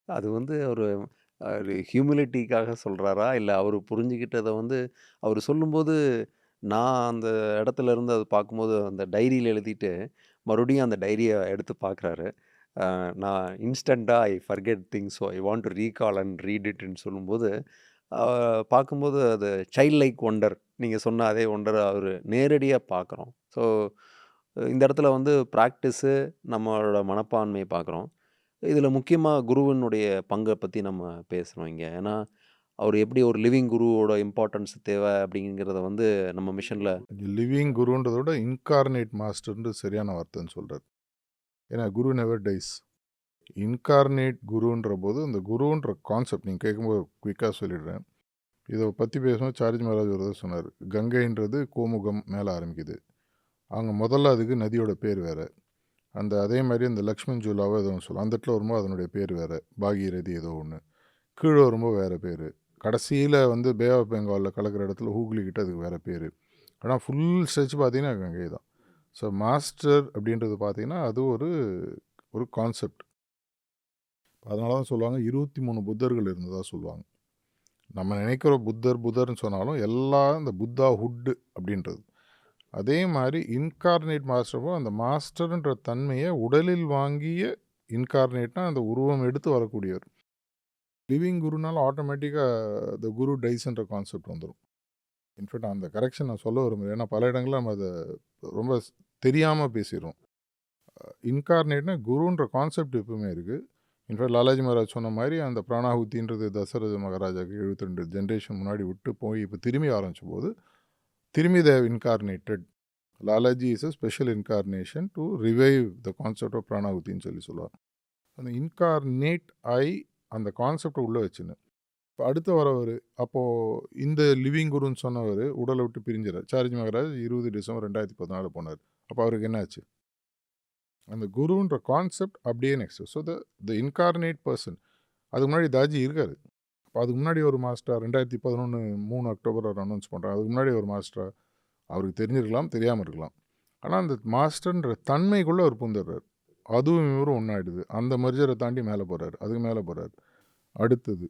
அது வந்து ஒரு ஹியூமிலிட்டிக்காக சொல்றாரா? இல்ல அவரு புரிஞ்சுகிட்டத வந்து அவரு சொல்லும்போது, நான் அந்த இடத்துல இருந்து அத பார்க்கும்போது, அந்த டைரியில எழுதிட்டு, மறுபடியும் அந்த டைரிய எடுத்து பார்க்குறாரு. நான் இன்ஸ்டன்ட்டா I forget things so I want to recall and read இட்ன்னு சொல்லும்போது, அ பார்க்கும்போது அது சைல்ட் லைக் ஒண்டர். நீங்க சொன்ன அதே ஒண்டர அவரு நேரடியா பார்க்குறோம். ஸோ இந்த இடத்துல வந்து பிராக்டிஸு, நம்மளோட மனப்பான்மைய பார்க்குறோம். இதில முக்கியமா குருவினுடைய பங்க பத்தி நம்ம பேசுறோம் இங்க. ஏன்னா, அவரு எப்படி ஒரு லிவிங் குருவோட இம்பார்ட்டன்ஸ் தேவை அப்படிங்கிறத வந்து நம்ம மிஷன்ல லிவிங் குருன்றத விட இன்கார்னேட் மாஸ்டர்ன்னு சரியான வார்த்தைன்னு சொல்றாரு. ஏன்னா குரு நெவர் டைஸ். இன்கார்னேட் குருன்ற போது, இந்த குருன்ற கான்செப்ட் நீங்க கேட்கும்போது குயிக்கா சொல்லிடுறேன். இத பத்தி பேசும்போது சார்ஜி மகாராஜ் ஒரு தடவ சொன்னாரு. கங்கைன்றது கோமுகம் மேல ஆரம்பிக்குது. அங்க முதல்ல அதுக்கு நதியோட பேர் வேற. அதே மாரி அந்த லக்ஷ்மன் ஜூலாவோ ஏதோ ஒண்ணு சொல்லுவோம். அந்த இடத்துல வரும்போது அதனுடைய பேர் வேற. பாகீரதி ஏதோ ஒண்ணு. கீழ வரும்போது வேற பேரு. கடைசியில வந்து பே ஆஃப் பெங்கால்ல கலக்கிற இடத்துல ஹூக்ளி கிட்ட அதுக்கு வேற பேரு. ஆனா ஃபுல் ஸ்ட்ரெச் பார்த்தீங்கன்னா கங்கை தான். ஸோ மாஸ்டர் அப்படின்றது பார்த்தீங்கன்னா, அது ஒரு ஒரு கான்செப்ட். அதனால தான் சொல்லுவாங்க 23 புத்தர்கள் இருந்ததா சொல்லுவாங்க. நம்ம நினைக்கிற புத்தர், புத்தர்ன்னு சொன்னாலும் எல்லாம் இந்த புத்தா ஹுட் அப்படின்றது. அதே மாரி இன்கார்னேட் மாஸ்டரும் அந்த மாஸ்டர்ன்ற தன்மைய உடலில் வாங்கிய இன்கார்னேட்னா அந்த உருவம் எடுத்து வரக்கூடியவர். லிவிங் குருனால ஆட்டோமேட்டிக்கா த குரு டைஸ்ன்ற கான்செப்ட் வந்துரும். இன்ஃபேக்ட் அந்த கரெக்ஷன் நான் சொல்ல விரும்புறேன். ஏன்னா பல இடங்கள்ல நம்ம அத ரொம்ப தெரியாம பேசிர்றோம். இன்கார்னேட்னா குருன்ற கான்செப்ட் எப்பவுமே இருக்கு. இன்ஃபேக்ட் லாலாஜி மகாராஜ் சொன்ன மாரி அந்த பிராணாகுதின்றது தசரத மகாராஜாக்கு 72 ஜெனரேஷன் முன்னாடி விட்டு போய் இப்ப திரும்பி ஆரம்பிச்சபோது, திரும்பி they have incarnated. Lalaji is a special incarnation to revive the concept of பிராணாகுதின்னு சொல்லுவாங்க. அந்த இன்கார்னேட் ஆயி அந்த கான்செப்ட்ட உள்ள வச்சுன்னு. இப்ப அடுத்து வரவரு, அப்போ இந்த லிவிங் குருன்னு சொன்னவரு உடல விட்டு பிரிஞ்சுறாரு. சார்ஜி மகாராஜ் 20 டிசம்பர் 2014 போனாரு. அப்ப அவருக்கு என்ன ஆச்சு? அந்த குருன்ற கான்செப்ட் அப்படியே next. So the incarnate person. அதுக்கு முன்னாடி தாஜி இருக்காரு. அப்ப அதுக்கு முன்னாடி ஒரு மாஸ்டர் 2011 3 அக்டோபர் அவர் அனௌன்ஸ் பண்றாங்க. அதுக்கு முன்னாடி ஒரு மாஸ்டரா? அவருக்கு தெரிஞ்சிருக்கலாம், தெரியாம இருக்கலாம். ஆனா அந்த மாஸ்டர்ன்ற தன்மைக்குள்ள அவர் பூந்துர்றாரு. அதுவும் இவரும் ஒண்ணாயிடுது. அந்த மெர்ஜர தாண்டி மேல போறாரு. அதுக்கு மேல போறாரு. அடுத்தது.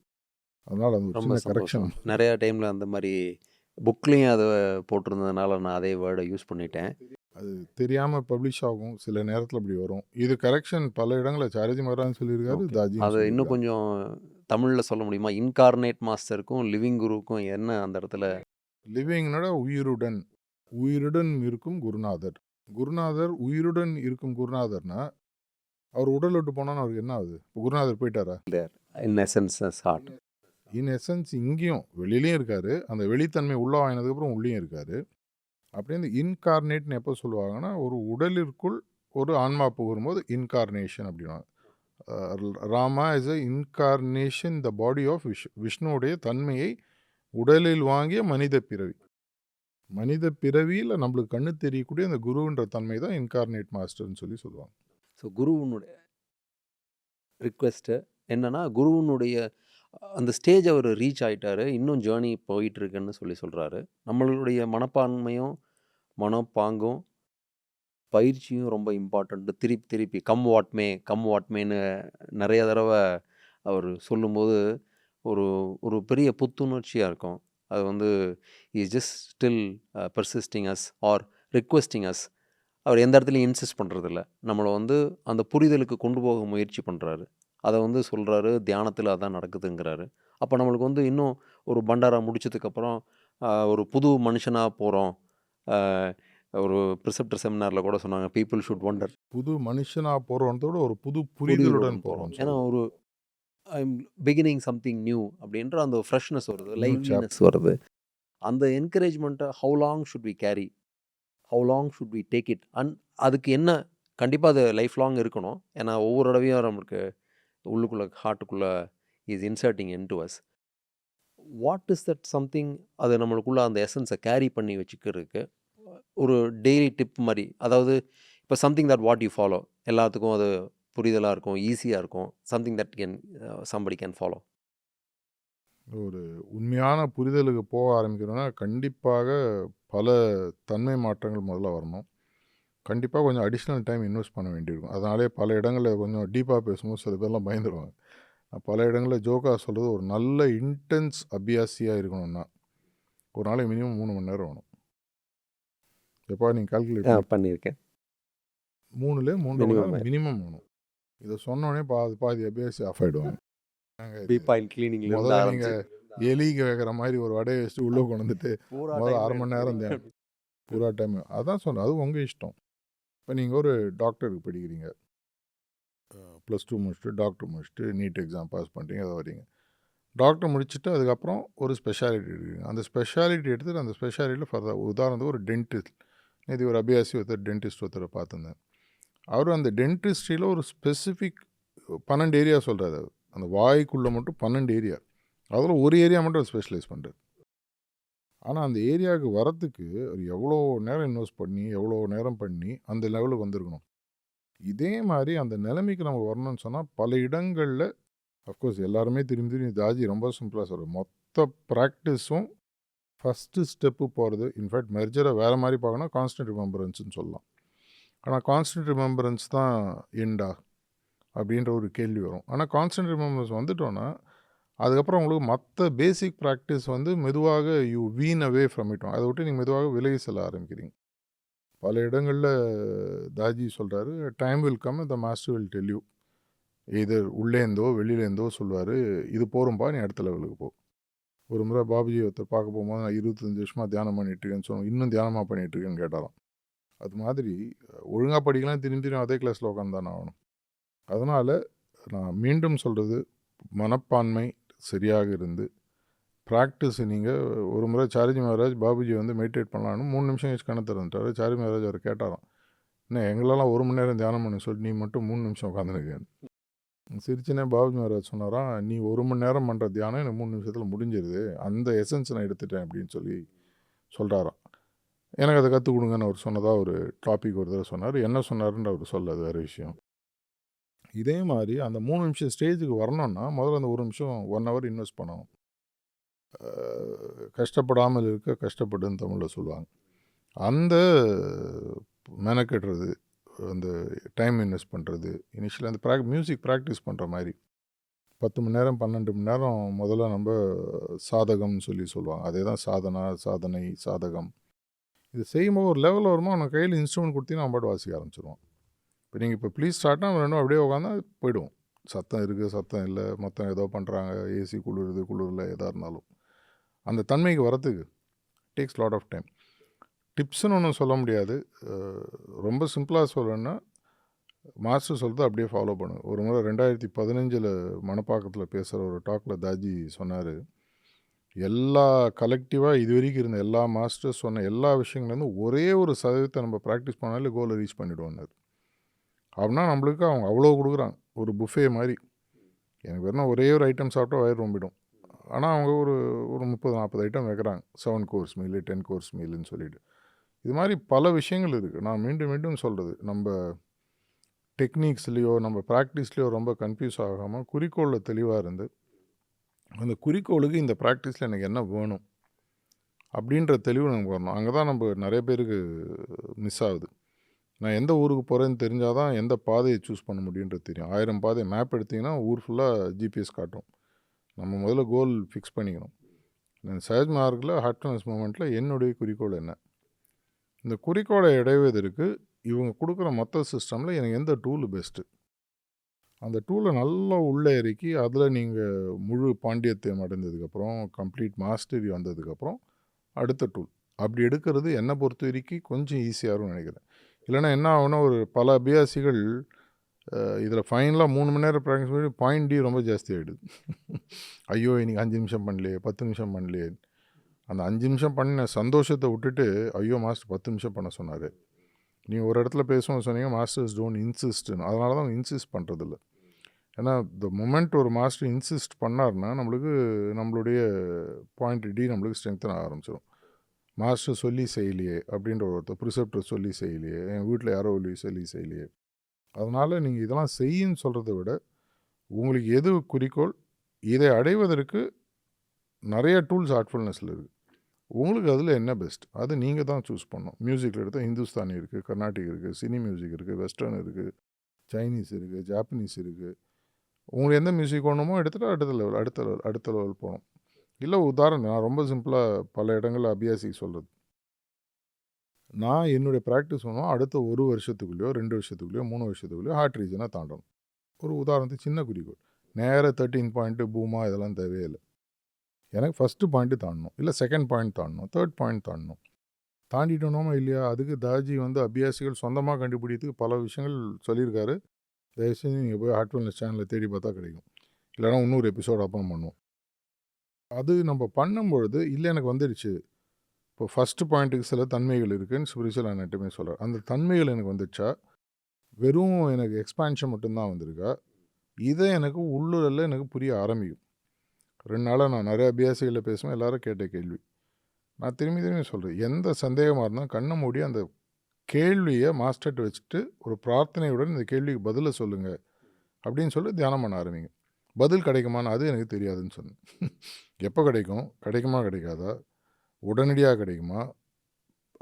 அதனால அந்த ஒரு ரொம்ப சின்ன கரெக்ஷன். சந்தோஷம். நெறையா டைம்ல அந்த மாரி புக்லயும் அத போட்டிருந்ததுனால நான் அதே வேர்ட யூஸ் பண்ணிட்டேன். அது தெரியாம பப்ளிஷ் ஆகும். சில நேரத்தில அப்படி வரும். இது கரெக்ஷன் பல இடங்கள்ல சாரஜி மகாராஜ் சொல்லியிருக்காரு. ஓகே. தாஜியும் அத இன்னும் சொல்லியிருக்காங்க. கொஞ்சம் தமிழ்ல சொல்ல முடியுமா? இன்கார்னேட் மாஸ்டருக்கும், லிவிங் குருவுக்கும் என்ன அந்த இடத்துல லிவிங்னோட உயிருடன். உயிருடன் இருக்கும் குருநாதர். குருநாதர் உயிருடன் இருக்கும் குருநாதர்னா, அவர் உடல் விட்டு போனான்னா அவருக்கு என்ன ஆகுது? இப்ப குருநாதர் போய்ட்டாரா? இன் எசன்ஸ் அஸ் ஹார்ட். இன் எசன்ஸ் இங்கேயும் வெளியிலயும் இருக்காரு. அந்த வெளித்தன்மை உள்ள வாங்கினதுக்கப்புறம் உள்ளேயும் இருக்காரு. அப்படியே இந்த இன்கார்னேட்ன்னு எப்போ சொல்லுவாங்கன்னா, ஒரு உடலிற்குள் ஒரு ஆன்மா புகுரும்போது இன்கார்னேஷன் அப்படின்னுவாங்க. Rama is a incarnation the body of விஷ்ணுவுடைய தன்மையை உடலில் வாங்கிய மனித பிறவி. மனித பிறவியில நம்மளுக்கு கண்ணு தெரியக்கூடிய அந்த குருன்ற தன்மை தான் இன்கார்னேட் மாஸ்டர்ன்னு சொல்லுவாங்க. ஸோ குருவினுடைய ரிக்வெஸ்ட்டு என்னன்னா, குருவினுடைய அந்த ஸ்டேஜ் அவரு ரீச் ஆயிட்டாரு. இன்னும் ஜர்னி போயிட்டுருக்குன்னு சொல்றாரு. நம்மளுடைய மனப்பான்மையும், மனப்பாங்கும், பயிற்சியும் ரொம்ப இம்பார்ட்டன்ட். திருப்பி திருப்பி come what may, come what மேன்னு நெறைய தடவ அவரு சொல்லும்போது, ஒரு ஒரு பெரிய புத்துணர்ச்சியா இருக்கும். அது வந்து he is just still persisting us or requesting us. அவர் எந்த இடத்துலயும் இன்சிஸ்ட் பண்றதில்ல. நம்மள வந்து அந்த புரிதலுக்கு கொண்டு போக முயற்சி பண்றாரு. அத வந்து சொல்றாரு, தியானத்தில அதான் நடக்குதுங்கிறாரு. அப்ப நம்மளுக்கு வந்து இன்னும் ஒரு பண்டாரா முடிச்சதுக்கப்புறம், ஒரு புது மனுஷனா போறோம். அ ஒரு பிரிசெப்டர் செமினார்ல கூட சொன்னாங்க, பீப்பிள் ஷுட் வொண்டர். புது மனுஷனா போறோன்றத விட ஒரு புது புரிதலுடன் புரிதலுடன் போறோம். போறோம்ன்னு ஏன்னா சொல்லுவாங்க. ஒரு I am beginning something new அப்படின்ற அந்த ஃப்ரெஷ்னஸ் வருது. New liveliness chapter. வருது. அந்த என்கரேஜ்மென்ட்ட how long should we carry? How long should we take it? அதுக்கு என்ன கண்டிப்பா அது லைஃப் லாங் இருக்கணும். ஏன்னா ஒவ்வொரு தடவையும் நமக்கு உள்ளுக்குள்ள ஹார்ட்டுக்குள்ள is inserting into us. What is that something? அது நம்மளுக்குள்ள அந்த எசன்ஸ கேரி பண்ணி வச்சுக்கிறதுக்கு ஒரு டெய்லி டிப் மாரி. அதாவது இப்ப something that what you follow. எல்லாத்துக்கும் அது புரிதலா இருக்கும். ஈஸியா இருக்கும். Something that somebody can follow. ஒரு உண்மையான புரிதலுக்கு போக ஆரம்பிக்கணும்னா, கண்டிப்பாக பல தன்மை மாற்றங்கள் முதல்ல வரணும். கண்டிப்பா கொஞ்சம் அடிஷனல் டைம் இன்வெஸ்ட் பண்ண வேண்டியிருக்கும். அதனாலேயே பல இடங்கள்ல கொஞ்சம் டீப்பா பேசும்போது சில பேர்லாம் பயந்துருவாங்க. நான் பல இடங்களில் ஜோக்காக சொல்கிறது, ஒரு நல்ல இன்டென்ஸ் அபியாசியாக இருக்கணும்னா ஒரு நாளைக்கு மினிமம் 3 மணி நேரம் வேணும். எப்போ நீங்கள் கால்குலேட் பண்ணியிருக்கேன். 3 மணி மினிமம் நேரம் மினிமம் வேணும். இதை சொன்னோடனே பாதி அபியாசி ஆஃப் ஆகிடுவாங்க. பி பாயிண்ட் கிளீனிங்ல இருந்து முதல்ல ஆரம்பிச்சு நீங்கள் எலிக்கு வைக்கிற மாதிரி ஒரு வடையை வச்சுட்டு உள்ளே கொண்டு வந்துட்டு முதல்ல 1/2 மணி நேரம் தான் பூரா டைம். அதான் சொன்னேன், அது உங்கள் இஷ்டம். இப்போ நீங்கள் ஒரு டாக்டருக்கு படிக்கிறீங்க, +2 முடிச்சுட்டு டாக்டர் முடிச்சுட்டு நீட் எக்ஸாம் பாஸ் பண்ணுறீங்க, அதை வரீங்க. டாக்டர் முடிச்சுட்டு அதுக்கப்புறம் ஒரு ஸ்பெஷாலிட்டி எடுக்கிறீங்க. அந்த ஸ்பெஷாலிட்டி எடுத்துகிட்டு அந்த ஸ்பெஷாலிட்டியில் ஃபர்தர் உதாரணத்துக்கு ஒரு டென்டிஸ்ட், இது ஒரு அபியாசி டென்டிஸ்ட் ஒருத்தரை பார்த்துருந்தேன். அவர் அந்த டென்டிஸ்ட்ரியில் ஒரு ஸ்பெசிஃபிக் 12 ஏரியா சொல்கிறாரு. அந்த வாய்க்குள்ளே மட்டும் 12 ஏரியா, அதில் ஒரு ஏரியா மட்டும் ஸ்பெஷலைஸ் பண்ணுறாரு. ஆனால் அந்த ஏரியாவுக்கு வரத்துக்கு அவர் எவ்வளோ நேரம் இன்வெஸ்ட் பண்ணி எவ்வளோ நேரம் பண்ணி அந்த லெவலுக்கு வந்திருக்கணும். இதே மாதிரி அந்த நிலைமைக்கு நம்ம வரணும்னு சொன்னால் பல இடங்களில் அஃப்கோர்ஸ் எல்லாருமே திரும்பி தாஜி ரொம்ப சிம்பிளாக சொல்கிறார், மொத்த ப்ராக்டிஸும் ஃபஸ்ட்டு ஸ்டெப்பு போகிறது. இன்ஃபேக்ட் மெர்ஜரை வேறு மாதிரி பார்க்கணும், கான்ஸ்டன்ட் ரிமெம்பரன்ஸ்னு சொல்லலாம். ஆனால் கான்ஸ்டன்ட் ரிமெம்பரன்ஸ் தான் எண்டா அப்படின்ற ஒரு கேள்வி வரும். ஆனால் கான்ஸ்டன்ட் ரிமெம்பரன்ஸ் வந்துட்டோன்னா அதுக்கப்புறம் உங்களுக்கு மற்ற பேசிக் ப்ராக்டிஸ் மெதுவாக யூ வீன் அவே ஃப்ரம் இட். அதை விட்டு நீங்கள் மெதுவாக விலகி செல்ல ஆரம்பிக்கிறீங்க. பல இடங்களில் தாஜி சொல்கிறாரு, time will come the master will tell you, இது உள்ளேருந்தோ வெளியிலேருந்தோ சொல்லுவார், இது போகிறோம்பா நீ அடுத்த லெவலுக்கு போ. ஒரு முறை பாபுஜி ஒருத்தர் பார்க்க போகும்போது நான் 25 வருஷமாக தியானம் பண்ணிகிட்ருக்கேன்னு சொன்னோம். இன்னும் தியானமாக பண்ணிகிட்ருக்கேன்னு கேட்டாராம். அது மாதிரி ஒழுங்காக படிக்கலாம், திரும்பி அதே கிளாஸில் உட்காந்தானே ஆகணும். அதனால் நான் மீண்டும் சொல்கிறது, மனப்பான்மை சரியாக இருந்து ப்ராக்டிஸ். நீங்கள் ஒரு முறை சாரிஜி மகாராஜ் பாபுஜி மெடிடேட் பண்ணலான்னு 3 நிமிஷம் கழிச்சு கண்ணை திறந்துட்டார். சாரிஜி மகாராஜ் அவர் கேட்டாராம், என்ன எங்களெல்லாம் 1 மணி நேரம் தியானம் பண்ண சொல்லி நீ மட்டும் 3 நிமிஷம் உட்காந்துருக்கேன். சிரிச்சுனே பாபுஜி மகாராஜ் சொன்னாராம், நீ 1 மணி நேரம் பண்ணுற தியானம் எனக்கு 3 நிமிஷத்தில் முடிஞ்சிருது, அந்த எசன்ஸ் நான் எடுத்துட்டேன் அப்படின்னு சொல்லி சொல்கிறாராம். எனக்கு அதை கற்றுக் கொடுங்கன்னு அவர் சொன்னதாக ஒரு டாபிக் ஒரு தடவை சொன்னார். என்ன சொன்னாருன்னு அவர் சொல்ல, அது வேறு விஷயம். இதே மாதிரி அந்த 3 நிமிஷம் ஸ்டேஜுக்கு வரணும்னா முதல்ல அந்த 1 நிமிஷம் 1 ஹவர் இன்வெஸ்ட் பண்ணணும். கஷ்டப்படாமல் இருக்க கஷ்டப்படுன்னு தமிழில் சொல்லுவாங்க. அந்த மெனக்கெடுறது, அந்த டைம் இன்வெஸ்ட் பண்ணுறது, இனிஷியலாக அந்த மியூசிக் ப்ராக்டிஸ் பண்ணுற மாதிரி 10 மணி நேரம் 12 மணி நேரம் முதல்ல நம்ம சாதகம்னு சொல்லி சொல்லுவாங்க. அதே தான் சாதனா, சாதனை, சாதகம். இது செய்யும்போது ஒரு லெவலில் வருமா அவனை கையில் இன்ஸ்ட்ருமெண்ட் கொடுத்தீங்கன்னா அவன் பாட்டு வாசிக்க ஆரம்பிச்சிருவான். இப்போ நீங்கள் இப்போ ப்ளீஸ் ஸ்டார்ட்னா அவன் ரெண்டும் அப்படியே உட்காந்தா போய்டுவோம். சத்தம் இருக்குது, சத்தம் இல்லை, மொத்தம் ஏதோ பண்ணுறாங்க, ஏசி குளிருது, குளிரில் எதாக இருந்தாலும் அந்த தன்மைக்கு வரத்துக்கு டேக்ஸ் லாட் ஆஃப் டைம். டிப்ஸ்ன்னு ஒன்றும் சொல்ல முடியாது. ரொம்ப சிம்பிளாக சொல்லணுன்னா மாஸ்டர் சொல்கிறது அப்படியே ஃபாலோ பண்ணுங்க. ஒரு முறை 2015 மணப்பாக்கத்தில் பேசுகிற ஒரு டாக்கில் தாஜி சொன்னார், எல்லா கலெக்டிவாக இது வரைக்கும் இருந்த எல்லா மாஸ்டர்ஸ் சொன்ன எல்லா விஷயங்கள்லேருந்து ஒரே ஒரு சதவீதத்தை நம்ம ப்ராக்டிஸ் பண்ணாலே கோலை ரீச் பண்ணிவிடுவோன்னாரு. அப்படின்னா நம்மளுக்கு அவங்க அவ்வளோ கொடுக்குறாங்க, ஒரு புஃபே மாதிரி. எனக்கு வேணால் ஒரே ஒரு ஐட்டம் சாப்பிட்டா வயிறு ரொம்பிடும். ஆனால் அவங்க ஒரு 30-40 ஐட்டம் வைக்கிறாங்க, 7 கோர்ஸ் மீலு, 10 கோர்ஸ் மீலுன்னு சொல்லிட்டு. இது மாதிரி பல விஷயங்கள் இருக்குது. நான் மீண்டும் மீண்டும் சொல்கிறது, நம்ம டெக்னிக்ஸ்லேயோ நம்ம ப்ராக்டிஸ்லேயோ ரொம்ப கன்ஃபியூஸ் ஆகாமல் குறிக்கோளில் தெளிவாக இருந்து அந்த குறிக்கோளுக்கு இந்த ப்ராக்டிஸில் எனக்கு என்ன வேணும் அப்படின்ற தெளிவு நமக்கு வரணும். அங்கே தான் நம்ம நிறைய பேருக்கு மிஸ் ஆகுது. நான் எந்த ஊருக்கு போகிறேன்னு தெரிஞ்சால் தான் எந்த பாதையை சூஸ் பண்ண முடியுன்றது தெரியும். 1000 பாதை மேப் எடுத்திங்கன்னா ஊர் ஃபுல்லாக ஜிபிஎஸ் காட்டும். நம்ம முதல்ல கோல் ஃபிக்ஸ் பண்ணிக்கணும். சஹஜ் மார்க்கில் ஹார்ட்னஸ் மூமெண்ட்டில் என்னுடைய குறிக்கோள் என்ன, இந்த குறிக்கோளை அடைவதற்கு இவங்க கொடுக்குற மொத்த சிஸ்டமில் எனக்கு எந்த டூலு பெஸ்ட்டு, அந்த டூலை நல்லா உள்ளே இறக்கி அதில் நீங்கள் முழு பாண்டியத்தையும் அடைந்ததுக்கப்புறம் கம்ப்ளீட் மாஸ்டரி வந்ததுக்கப்புறம் அடுத்த டூல் அப்படி எடுக்கிறது என்னை பொறுத்த வரைக்கும் கொஞ்சம் ஈஸியாகவும் நினைக்கிறேன். இல்லைனா என்ன ஆகுனா ஒரு பல அபியாசிகள் இதில் ஃபைனலாக 3 மணி நேரம் ப்ராக்டிஸ் பண்ணி பாயிண்ட் டி ரொம்ப ஜாஸ்தி ஆகிடுது. ஐயோ இன்றைக்கி 5 நிமிஷம் பண்ணலையே, 10 நிமிஷம் பண்ணலையே. அந்த 5 நிமிஷம் பண்ண சந்தோஷத்தை விட்டுட்டு ஐயோ மாஸ்டர் 10 நிமிஷம் பண்ண சொன்னார். நீங்கள் ஒரு இடத்துல பேசுவோம் சொன்னீங்க, மாஸ்டர்ஸ் டோன்ட் இன்சிஸ்ட்னு. அதனால தான் இன்சிஸ்ட் பண்ணுறதில்ல. ஏன்னா த மொமெண்ட் ஒரு மாஸ்டர் இன்சிஸ்ட் பண்ணார்னா நம்மளுடைய பாயிண்ட் டி நம்மளுக்கு ஸ்ட்ரென்த்தன் ஆரம்பிச்சிடும். மாஸ்டர் சொல்லி செய்யலையே அப்படின்ற ஒருத்தர், ப்ரிசெப்டர் சொல்லி செய்யலையே, என் வீட்டில் யாரோ சொல்லி செய்யலையே. அதனால் நீங்கள் இதெல்லாம் செய்யுன்னு சொல்கிறத விட உங்களுக்கு எது குறிக்கோள், இதை அடைவதற்கு நிறைய டூல்ஸ் ஹார்ட்ஃபுல்னஸில் இருக்குது. உங்களுக்கு அதில் என்ன பெஸ்ட் அது நீங்கள் தான் சூஸ் பண்ணணும். மியூசிக்கில் எடுத்தால் ஹிந்துஸ்தானி இருக்குது, கர்நாடிக் இருக்குது, சினி மியூசிக் இருக்குது, வெஸ்டர்ன் இருக்குது, சைனீஸ் இருக்குது, ஜாப்பனீஸ் இருக்குது, உங்களுக்கு எந்த மியூசிக் வேணுமோ எடுத்துகிட்டு அடுத்த லெவல் போகணும். இல்லை உதாரணம் நான் ரொம்ப சிம்பிளாக பல இடங்களில் அபியாசிக்கு சொல்கிறது. நான் என்னுடைய ப்ராக்டிஸ் வேணும் அடுத்த 1 வருஷத்துக்குள்ளேயோ 2 வருஷத்துக்குள்ளேயோ 3 வருஷத்துக்குள்ளேயோ ஹார்ட் ரீஜனை தாண்டணும். ஒரு உதாரணத்துக்கு சின்ன குறிக்கோள். நேராக 13 பாயிண்ட்டு பூமா இதெல்லாம் தேவையே இல்லை. எனக்கு ஃபஸ்ட்டு பாயிண்ட்டு தாண்டணும், இல்லை செகண்ட் பாயிண்ட் தாண்டணும், தேர்ட் பாயிண்ட் தாண்டணும். தாண்டிட்டோமா இல்லையா? அதுக்கு தாஜி அபியாசிகள் சொந்தமாக கண்டுபிடிக்கிறதுக்கு பல விஷயங்கள் சொல்லியிருக்காரு. தயவுசெய்து நீங்கள் போய் ஹார்ட் வெல்னஸ் சேனலில் தேடி பார்த்தா கிடைக்கும். இல்லைனா இன்னொரு எபிசோட் அப்புறம் பண்ணுவோம். அது நம்ம பண்ணும்பொழுது இல்லை எனக்கு வந்துடுச்சு. இப்போ ஃபஸ்ட்டு பாயிண்ட்டுக்கு சில தன்மைகள் இருக்குதுன்னு ஸ்பிரிச்சுவல் அனாட்டமி சொல்கிறார். அந்த தன்மைகள் எனக்கு வந்துடுச்சா, வெறும் எனக்கு எக்ஸ்பான்ஷன் மட்டும்தான் வந்திருக்கா, இதை எனக்கு உள்ளூரில் எனக்கு புரிய ஆரம்பிக்கும். 2 நாளாக நான் நிறைய அபியாசிகளில் பேசுவேன், எல்லாரும் கேட்ட கேள்வி. நான் திரும்பி சொல்கிறேன், எந்த சந்தேகமாக இருந்தால் கண்ணை மூடி அந்த கேள்வியை மாஸ்டர்கிட்ட வச்சுட்டு ஒரு பிரார்த்தனையுடன் இந்த கேள்விக்கு பதிலை சொல்லுங்கள் அப்படின்னு சொல்லி தியானம் பண்ண ஆரம்பிங்க. பதில் கிடைக்குமான்னு அது எனக்கு தெரியாதுன்னு சொன்னேன். எப்போ கிடைக்கும், கிடைக்குமா கிடைக்காதா, உடனடியாக கிடைக்குமா,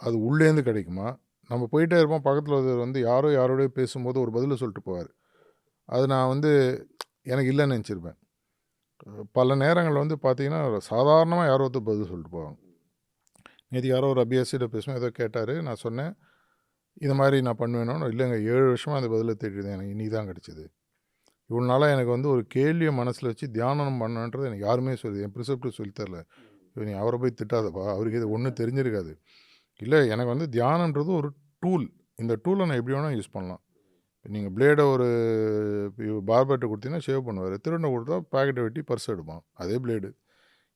அது உள்ளேருந்து கிடைக்குமா, நம்ம போயிட்டே இருப்போம், பக்கத்தில் யாரோடய பேசும்போது ஒரு பதிலை சொல்லிட்டு போவார். அது நான் எனக்கு இல்லைன்னு நினச்சிருப்பேன். பல நேரங்களில் பார்த்தீங்கன்னா சாதாரணமாக யாரோ ஒருத்தர் பதில் சொல்லிட்டு போவாங்க. நேற்று யாரோ ஒரு அபியாசிட்ட பேசுவேன், ஏதோ கேட்டார். நான் சொன்னேன் இது மாதிரி நான் பண்ணுவேனோ, இல்லைங்க 7 வருஷமாக அந்த பதிலை தேடிடுதேன், எனக்கு இன்னி தான் கிடச்சிது. இவ்வளோ நாளாக எனக்கு ஒரு கேள்வியை மனசில் வச்சு தியானம் பண்ணணுன்றது எனக்கு யாருமே என் ப்ரிசெப்டிவ் சொல்லித்தரல. நீ அவரை போய் திட்டாதப்பா, அவருக்கு இது ஒன்றும் தெரிஞ்சிருக்காது. இல்லை எனக்கு தியானன்றது ஒரு டூல். இந்த டூலை நான் எப்படி வேணால் யூஸ் பண்ணலாம். நீங்கள் பிளேடை ஒரு பார்பர்கிட்ட கொடுத்தீங்கன்னா ஷேவ் பண்ணுவார், திருடனை கொடுத்தா பேக்கெட்டை வெட்டி பர்ஸ் எடுப்பான், அதே பிளேடு.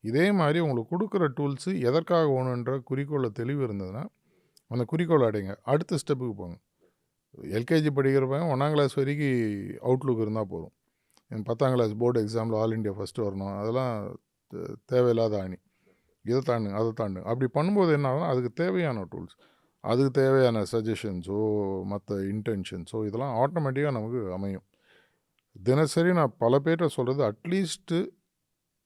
இதே மாதிரி உங்களுக்கு கொடுக்குற டூல்ஸு எதற்காக வேணுன்ற குறிக்கோளில் தெளிவு இருந்ததுன்னா அந்த குறிக்கோள் அடைங்க, அடுத்த ஸ்டெப்புக்கு போங்க. எல்கேஜி படிக்கிற பையன் 1ஆம் கிளாஸ் வரைக்கும் அவுட்லுக் இருந்தால் போதும். என் 10ஆம் கிளாஸ் போர்டு எக்ஸாமில் ஆல் இண்டியா ஃபஸ்ட்டு வரணும், அதெல்லாம் தேவையில்லாத ஆணி. இதை தாண்டுங்க, அதை தாண்டுங்க. அப்படி பண்ணும்போது என்ன ஆகுதுன்னா அதுக்கு தேவையான டூல்ஸ், அதுக்கு தேவையான சஜஷன்ஸோ மற்ற இன்டென்ஷன்ஸோ இதெல்லாம் ஆட்டோமேட்டிக்காக நமக்கு அமையும். தினசரி நான் பல பேர்கிட்ட சொல்கிறது, அட்லீஸ்ட்டு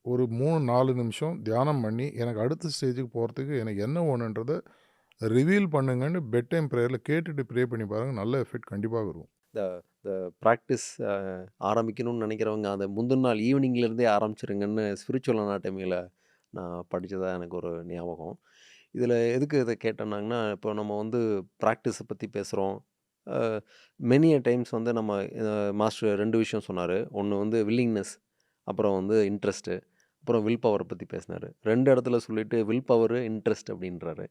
ஒரு 3-4 நிமிஷம் தியானம் பண்ணி எனக்கு அடுத்த ஸ்டேஜுக்கு போகிறதுக்கு எனக்கு என்ன வேணுன்றதை ரிவீல் பண்ணுங்கன்னு பெட் டைம் ப்ரேயரில் கேட்டுட்டு ப்ரே பண்ணி பாருங்கள், நல்ல எஃபெக்ட் கண்டிப்பாக இருக்கும். இந்த ப்ராக்டிஸ் ஆரம்பிக்கணும்னு நினைக்கிறவங்க அதை முந்தின நாள் ஈவினிங்லேருந்தே ஆரம்பிச்சிருங்கன்னு ஸ்பிரிச்சுவல் அனாட்டமியில் நான் படித்ததாக எனக்கு ஒரு ஞாபகம். இதில் எதுக்கு இதை கேட்டேன்னாங்கன்னா, இப்போ நம்ம ப்ராக்டிஸை பற்றி பேசுகிறோம். மெனி டைம்ஸ் நம்ம மாஸ்டர் 2 விஷயம் சொன்னார். ஒன்று வில்லிங்னஸ், அப்புறம் இன்ட்ரெஸ்ட்டு, அப்புறம் வில் பவரை பற்றி பேசினார். 2 இடத்துல சொல்லிவிட்டு வில் பவரு, இன்ட்ரெஸ்ட் அப்படின்றாரு.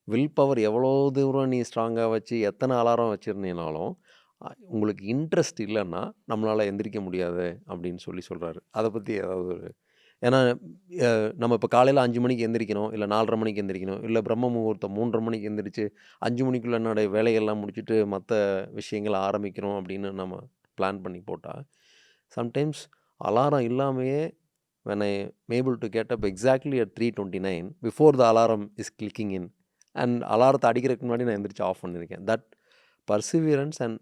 வில் பவர் எவ்வளோ தூரம் நீ ஸ்ட்ராங்காக வச்சு எத்தனை அலாரம் வச்சுருந்தீங்கனாலும் உங்களுக்கு இன்ட்ரெஸ்ட் இல்லைன்னா நம்மளால் எந்திரிக்க முடியாது அப்படின்னு சொல்கிறாரு. அதை பற்றி ஏதாவது ஏன்னா நம்ம இப்போ காலையில் 5 மணிக்கு எந்திரிக்கணும், இல்லை 4:30 மணிக்கு எந்திரிக்கணும், இல்லை பிரம்ம முகூர்த்தம் 3:30 மணிக்கு எந்திரிச்சு 5 மணிக்குள்ளே என்னுடைய வேலைகள்லாம் முடிச்சுட்டு மற்ற விஷயங்களை ஆரம்பிக்கணும் அப்படின்னு நம்ம பிளான் பண்ணி போட்டால், சம்டைம்ஸ் அலாரம் இல்லாமையே when I am able to get up exactly at 3:29 before the alarm is clicking in, and அலாரத்தை அடிக்கிறதுக்கு முன்னாடி நான் எந்திரிச்சு ஆஃப் பண்ணியிருக்கேன். தட் பர்சிவியரன்ஸ் அண்ட்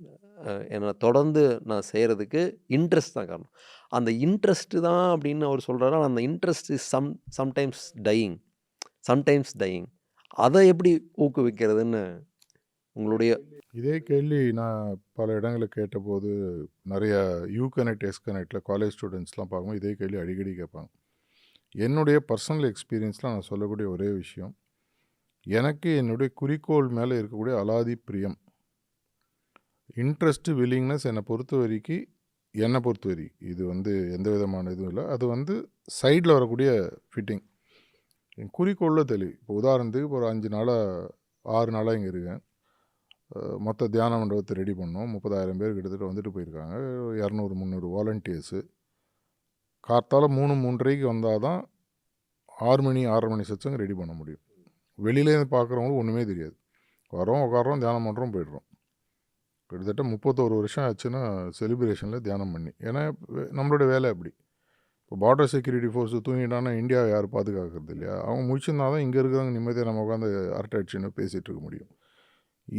என்னை தொடர்ந்து நான் செய்கிறதுக்கு இன்ட்ரெஸ்ட் தான் காரணம். அந்த இன்ட்ரெஸ்ட்டு தான் அப்படின்னு அவர் சொல்கிறாரு. அந்த இன்ட்ரெஸ்ட் இஸ் சம்டைம்ஸ் டையிங். அதை எப்படி ஊக்குவிக்கிறதுன்னு உங்களுடைய இதே கேள்வி நான் பல இடங்களில் கேட்டபோது நிறைய யூகனெக்ட் எஸ்கனெக்டில் காலேஜ் ஸ்டூடெண்ட்ஸ்லாம் பார்க்கும்போது இதே கேள்வி அடிக்கடி கேட்பாங்க. என்னுடைய பர்சனல் எக்ஸ்பீரியன்ஸில் நான் சொல்லக்கூடிய ஒரே விஷயம், எனக்கு என்னுடைய குறிக்கோள் மேலே இருக்கக்கூடிய அலாதி பிரியம், இன்ட்ரெஸ்ட்டு, வில்லிங்னஸ் என்னை பொறுத்த வரைக்கும் இது எந்த விதமான இதுவும் இல்லை. அது சைடில் வரக்கூடிய ஃபிட்டிங். என் குறிக்கோளில் தெளிவு. இப்போ உதாரணத்துக்கு இப்போ ஒரு 5 நாளாக 6 நாளாக இங்கே இருக்கேன். மொத்த தியான மண்டபத்தை ரெடி பண்ணோம். 30,000 பேர் கிட்டத்தட்ட வந்துட்டு போயிருக்காங்க. 200-300 வாலண்டியர்ஸு. கார்த்தால 3-3:30 வந்தால் தான் 6 மணி 6:30 மணி சச்சங்க ரெடி பண்ண முடியும். வெளியிலேருந்து பார்க்குறவங்களுக்கு ஒன்றுமே தெரியாது. வரோம், உட்காரோம், தியானம் பண்ணுறோம், போய்ட்றோம். கிட்டத்தட்ட 31 வருஷம் ஆச்சுன்னா செலிப்ரேஷனில் தியானம் பண்ணி. ஏன்னா நம்மளோட வேலை அப்படி. இப்போ பார்டர் செக்யூரிட்டி ஃபோர்ஸு தூங்கிட்டான்னா இந்தியாவை யார் பாதுகாக்கிறது இல்லையா? அவங்க முடிச்சிருந்தா தான் இங்கே இருக்கிறவங்க நிம்மதியாக நம்ம உட்காந்து அரட்டை அடிச்சுன்னு பேசிகிட்டு இருக்க முடியும்.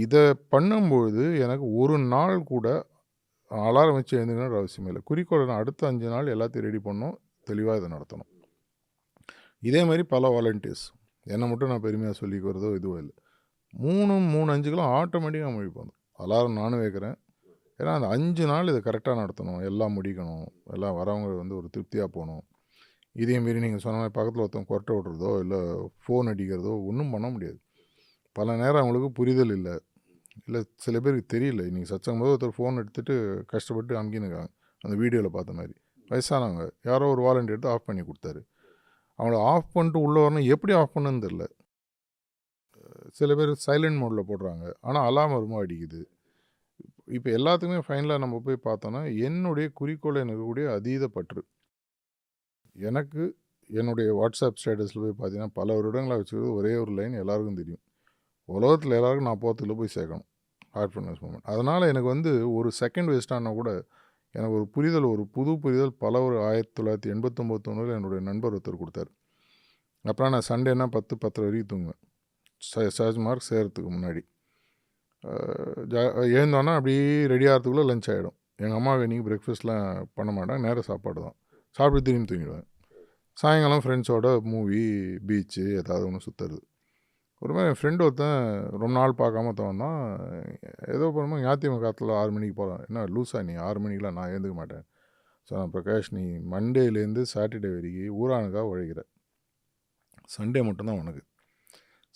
இதை பண்ணும்பொழுது எனக்கு ஒரு நாள் கூட அலாரம் வச்சு எழுந்துக்கணுன்ற அவசியமே இல்லை. குறிக்கோளை நான் அடுத்த 5 நாள் எல்லாத்தையும் ரெடி பண்ணணும், தெளிவாக இதை நடத்தணும். இதே மாதிரி பல வாலண்டியர்ஸ், என்னை மட்டும் நான் பெருமையாக சொல்லிக்கிறதோ இதுவோ இல்லை. 3-5 ஆட்டோமேட்டிக்காக மொழிப்போம். அலாரம் நானும் வைக்கிறேன், ஏன்னா அந்த 5 நாள் இதை கரெக்டாக நடத்தணும், எல்லாம் முடிக்கணும், எல்லாம் வரவங்க வந்து ஒரு திருப்தியாக போகணும். இதே மாரி நீங்கள் சொன்ன மாதிரி பக்கத்தில் ஒருத்தவங்க கொரட்டை விட்றதோ இல்லை ஃபோன் அடிக்கிறதோ ஒன்றும் பண்ண முடியாது. பல நேரம் அவங்களுக்கு புரிதல் இல்லை, இல்லை சில பேருக்கு தெரியல. இன்றைக்கி சச்சங்கும் போது ஒருத்தர் ஃபோன் எடுத்துகிட்டு கஷ்டப்பட்டு அமுக்கினுக்காங்க, அந்த வீடியோவில் பார்த்த மாதிரி. வயசானவங்க யாரோ ஒரு வாலண்டியர் எடுத்து ஆஃப் பண்ணி கொடுத்தாரு. அவங்கள ஆஃப் பண்ணிட்டு உள்ளே வரணும், எப்படி ஆஃப் பண்ணுன்னு தெரில. சில பேர் சைலண்ட் மோடில் போடுறாங்க, ஆனால் அலாரம் வருமா அடிக்குது. இப்போ எல்லாத்துக்குமே ஃபைனலாக நம்ம போய் பார்த்தோன்னா என்னுடைய குறிக்கோள் இருக்கக்கூடிய அதீத பற்று. எனக்கு என்னுடைய வாட்ஸ்அப் ஸ்டேட்டஸில் போய் பார்த்தீங்கன்னா பல வருடங்களாக வச்சுக்கிறது ஒரே ஒரு லைன் எல்லாருக்கும் தெரியும். உலகத்தில் எல்லாருக்கும் நான் போகிறதுல போய் சேர்க்கணும், ஹார்ட்ஃபுல்னஸ் மூமெண்ட். அதனால் எனக்கு வந்து ஒரு செகண்ட் வேஸ்ட் ஆனால் கூட எனக்கு ஒரு புரிதல், ஒரு புது புரிதல் பல ஒரு 1989 என்னுடைய நண்பர் ஒருத்தர் கொடுத்தாரு. அப்புறம் நான் சண்டேனா 10-10:30 வரைக்கும் தூங்குவேன், சர்ச் மார்க் சேர்கிறதுக்கு முன்னாடி. எழுந்தோன்னா அப்படியே ரெடி ஆகிறதுக்குள்ளே லஞ்ச் ஆகிடும். எங்கள் அம்மா இன்றைக்கி பிரேக்ஃபாஸ்ட்லாம் பண்ண மாட்டாங்க, நேரம் சாப்பாடு தான். சாப்பிட்டு திரும்பி தூங்கிடுவேன். சாயங்காலம் ஃப்ரெண்ட்ஸோட மூவி, பீச்சு ஏதாவது ஒன்று சுற்றுறது. ஒரு மாதிரி என் ஃப்ரெண்டு ஒருத்தன் ரொம்ப நாள் பார்க்காம வந்தான். ஏதோ போகும்போது ஞாயிற்றுக்கிழமை காலத்தில் 6 மணிக்கு போகிறான். என்ன லூஸா நீ 6 மணிக்கெலாம் நான் எழுந்துக்க மாட்டேன். சொன்னான், பிரகாஷ் நீ மண்டேலேருந்து சாட்டர்டே வரைக்கும் ஊரானுக்காக உழைக்கிற, சண்டே மட்டும்தான் உனக்கு.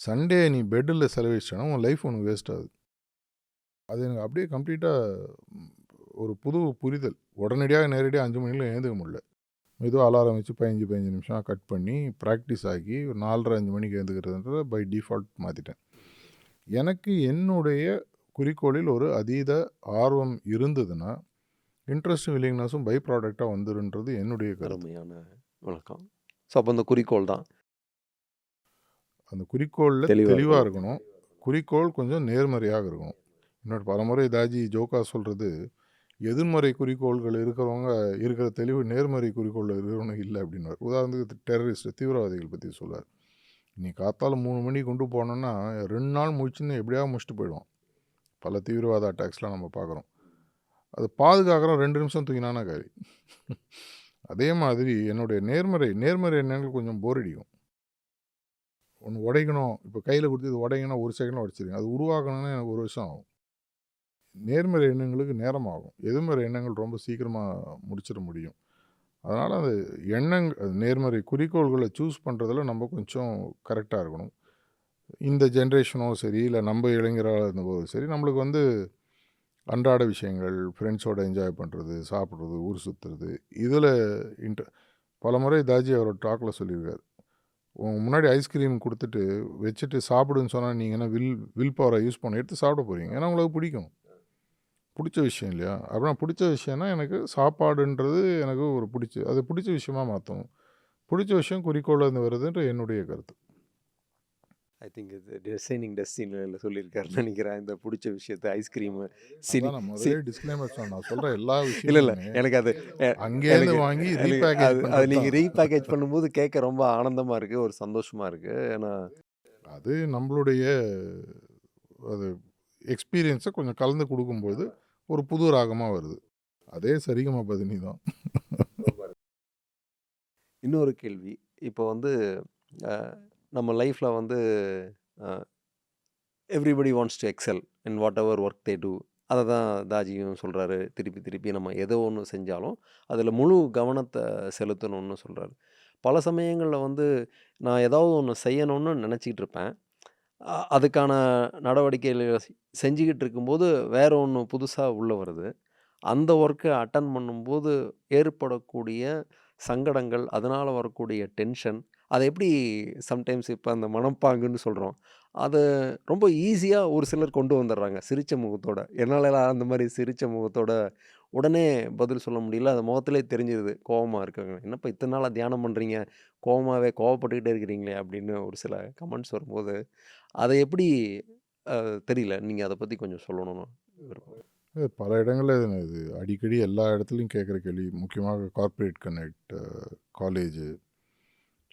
சண்டே நீ பெட்டில் செலவழிச்சிட்டனா உன் லைஃப் உனக்கு வேஸ்ட் ஆகுது. அது எனக்கு அப்படியே கம்ப்ளீட்டாக ஒரு புது புரிதல். உடனடியாக நேரடியாக 5 மணிக்கெலாம் எழுந்துக்க முடியல. மெதுவாக அலாரம் வச்சு 15 நிமிஷம் கட் பண்ணி ப்ராக்டிஸ் ஆகி ஒரு 4:30-5 மணிக்கு எழுந்துக்கிறதுன்றத பை டிஃபால்ட் மாற்றிட்டேன். எனக்கு என்னுடைய குறிக்கோளில் ஒரு அதீத ஆர்வம் இருந்ததுன்னா இன்ட்ரெஸ்ட்டும் வில்லிங்னஸும் பை ப்ராடக்டாக வந்துருன்றது என்னுடைய கருத்து. அருமையான விளக்கம். ஸோ அப்போ அந்த குறிக்கோள் தான், அந்த குறிக்கோளில் தெளிவா தெளிவாக இருக்கணும். இருக்கணும். குறிக்கோள் கொஞ்சம் நேர்மறையாக இருக்கணும். இன்னொரு பலமுறை தாஜி ஜோக்கா சொல்கிறது, எதிர்மறை குறிக்கோள்கள் இருக்கிறவங்க இருக்கிற தெளிவு நேர்மறை குறிக்கோள் இருக்கிறவங்க இல்லை அப்படின்னார். உதாரணத்துக்கு டெரரிஸ்ட், தீவிரவாதிகள் பற்றி சொல்வார். நீ காத்தால 3 மணிக்கு கொண்டு போனோன்னா 2 நாள் முடிச்சுன்னு எப்படியாவது முடிச்சுட்டு போயிடுவான். பல தீவிரவாத அட்டாக்ஸ்லாம் நம்ம பார்க்குறோம். அது பாதுகாக்கிறோம், 2 நிமிஷம் தூங்கினானா காரி. அதே மாதிரி என்னுடைய நேர்மறை எண்ணங்கள் கொஞ்சம் போர் அடிக்கும். ஒன்று உடைக்கணும், இப்போ கையில் கொடுத்து இது உடைங்கன்னா 1 செகண்டில் உடைச்சிருங்க. அது உருவாக்கணும்னா எனக்கு 1 வருஷம் ஆகும். நேர்மறை எண்ணங்களுக்கு நேரம் ஆகும். எதிர்மறை எண்ணங்கள் ரொம்ப சீக்கிரமாக முடிச்சிட முடியும். அதனால் அந்த நேர்மறை குறிக்கோள்களை சூஸ் பண்ணுறதுல நம்ம கொஞ்சம் கரெக்டாக இருக்கணும். இந்த ஜென்ரேஷனோ சரி, இல்லை நம்ம இளைஞராக இருந்தபோது சரி, நம்மளுக்கு வந்து அன்றாட விஷயங்கள், ஃப்ரெண்ட்ஸோட என்ஜாய் பண்ணுறது, சாப்பிட்றது, ஊர் சுற்றுறது, இதில் பல முறை தாஜி அவரோட டாக்கில் சொல்லியிருக்காரு, உங்க முன்னாடி ஐஸ்கிரீம் கொடுத்துட்டு வச்சுட்டு சாப்பிடுன்னு சொன்னால் நீங்கள் என்ன வில் பவரை யூஸ் பண்ண எடுத்து சாப்பிட போகிறீங்க, ஏன்னா உங்களுக்கு பிடிக்கும், பிடிச்ச விஷயம் இல்லையா? அப்படின்னா பிடிச்ச விஷயம்னா எனக்கு சாப்பாடுன்றது எனக்கு ஒரு அது பிடிச்ச விஷயமா மாற்றணும். பிடிச்ச விஷயம் குறிக்கோளில் இருந்து வருதுன்ற என்னுடைய கருத்து. ஐ திங்க் இது டிசைனிங் டெஸ்டினியில் சொல்லியிருக்காருன்னு நினைக்கிறேன். இந்த பிடிச்ச விஷயத்த ஐஸ்கிரீமு நான் முதலே டிஸ்க்ளைமர் சொன்னேன். நான் சொல்கிற எல்லா இல்லை இல்லை விஷயமுமே எனக்கு அது அங்கேருந்து வாங்கி ரீபேக்கேஜ் அது நீங்கள் ரீபேக்கேஜ் பண்ணும்போது கேட்க ரொம்ப ஆனந்தமாக இருக்குது, ஒரு சந்தோஷமாக இருக்குது. ஏன்னா அது நம்மளுடைய அது எக்ஸ்பீரியன்ஸை கொஞ்சம் கலந்து கொடுக்கும்போது ஒரு புது ராகமாக வருது. அதே சரிகமா பதினி தான். இன்னொரு கேள்வி, இப்போ வந்து நம்ம லைஃப்பில் வந்து everybody wants to XL in what ever work they do. அதை தான் தாஜியும் சொல்கிறாரு. திருப்பி திருப்பி நம்ம எதோ ஒன்று செஞ்சாலும் அதில் முழு கவனத்தை செலுத்தணும்னு சொல்கிறாரு. பல சமயங்களில் வந்து நான் ஏதாவது ஒன்று செய்யணும்னு நினச்சிக்கிட்டு இருப்பேன். அதுக்கான நடவடிக்கைகள் செஞ்சுக்கிட்டு இருக்கும்போது வேற ஒன்று புதுசாக உள்ளே வருது. அந்த ஒர்க்கை அட்டன் பண்ணும்போது ஏற்படக்கூடிய சங்கடங்கள், அதனால் வரக்கூடிய டென்ஷன், அதை எப்படி சம்டைம்ஸ் இப்போ அந்த மனப்பாங்குன்னு சொல்கிறோம், அதை ரொம்ப ஈஸியாக ஒரு சிலர் கொண்டு வந்துடுறாங்க சிரித்த முகத்தோட. என்னாலலாம் அந்த மாதிரி சிரித்த முகத்தோட உடனே பதில் சொல்ல முடியல. அது முகத்திலே தெரிஞ்சிருது கோவமாக இருக்காங்க. என்னப்பா இத்தனை நாளாக தியானம் பண்ணுறீங்க, கோவப்பட்டுக்கிட்டே இருக்கிறீங்களே அப்படின்னு ஒரு சில கமெண்ட்ஸ் வரும்போது, அதை எப்படி தெரியல. நீங்கள் அதை பற்றி கொஞ்சம் சொல்லணும்னு விருப்பம். பல இடங்களில் இது அடிக்கடி எல்லா இடத்துலையும் கேட்குற கேள்வி, முக்கியமாக கார்ப்பரேட் கனெக்ட், காலேஜு.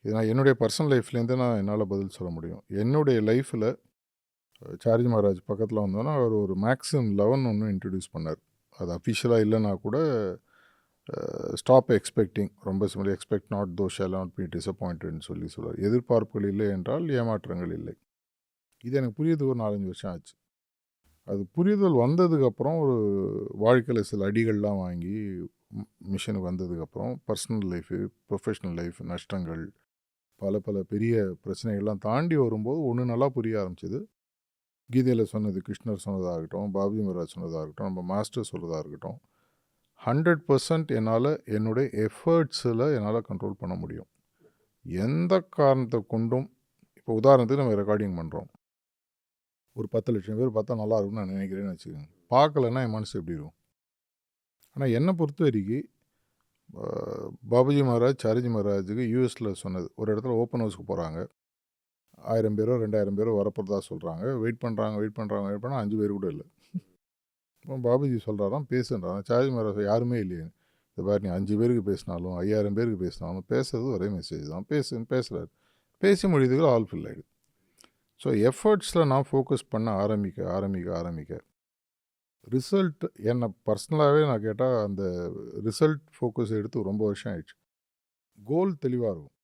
இது நான் என்னுடைய பர்சனல் லைஃப்லேருந்து நான் என்னால் பதில் சொல்ல முடியும். என்னுடைய லைஃப்பில் சார்ஜி மகாராஜ் பக்கத்தில் வந்தோன்னா அவர் ஒரு மேக்ஸிம் 11 ஒன்று இன்ட்ரடியூஸ் பண்ணார். அது அஃபிஷியலாக இல்லைனா கூட ஸ்டாப் எக்ஸ்பெக்டிங், ரொம்ப சிம்பிள், எக்ஸ்பெக்ட் நாட் தோ ஷால் நாட் பி டிசப்பாயிண்டட்னு சொல்லுவார். எதிர்பார்ப்புகள் இல்லை என்றால் ஏமாற்றங்கள் இல்லை. இது எனக்கு புரியுது ஒரு 4-5 வருஷம் ஆச்சு. அது புரிதல் வந்ததுக்கப்புறம் ஒரு வாழ்க்கையில் சில அடிகள்லாம் வாங்கி மிஷனுக்கு வந்ததுக்கப்புறம் பர்சனல் லைஃபு, ப்ரொஃபஷ்னல் லைஃப், நஷ்டங்கள், பல பெரிய பிரச்சனைகள்லாம் தாண்டி வரும்போது ஒன்று நல்லா புரிய ஆரம்பிச்சது. கீதையில் சொன்னது, கிருஷ்ணர் சொன்னதாகட்டும், பாபி மகாராஜ் சொன்னதாகட்டும், நம்ம மாஸ்டர் சொல்கிறதா இருக்கட்டும், 100% என்னால் என்னுடைய எஃபர்ட்ஸில் என்னால் கண்ட்ரோல் பண்ண முடியும். எந்த காரணத்தை கொண்டும் இப்போ உதாரணத்துக்கு நம்ம ரெக்கார்டிங் பண்ணுறோம். ஒரு 10 லட்சம் பேர் பார்த்தா நல்லா இருக்கும்னு நான் நினைக்கிறேன்னு வச்சுக்கோங்க. பார்க்கலன்னா என் மனசு எப்படி இருக்கும்? ஆனால் என்னை பொறுத்த வரைக்கும் பாபுஜி மகாராஜ், சாரிஜி மகாராஜுக்கு யூஎஸில் சொன்னது, ஒரு இடத்துல ஓப்பன் ஹவுஸ்க்கு போகிறாங்க. 1000 பேரோ 2000 பேரோ வரப்போகிறதா சொல்கிறாங்க. வெயிட் பண்ணுறாங்க 5 பேர் கூட இல்லை. இப்போ பாபுஜி சொல்கிறாராம், பேசுன்றான். சார்ஜி மகாராஜ் யாருமே இல்லையே. இந்த மாதிரி நீ 5 பேருக்கு பேசினாலும் 5000 பேருக்கு பேசினாலும் பேசுறது ஒரே மெசேஜ் தான். பேசுகிறாரு. பேசி முடியுதுக்கு ஆல் ஃபில் ஆகிடுது. ஸோ எஃபர்ட்ஸில் நான் ஃபோக்கஸ் பண்ண ஆரம்பிக்க ரிசல்ட் என்னை பர்சனலாகவே நான் கேட்டால் அந்த ரிசல்ட் ஃபோக்கஸ் எடுத்து ரொம்ப வருஷம் ஆயிடுச்சு. கோல் தெளிவாக இருக்கும்.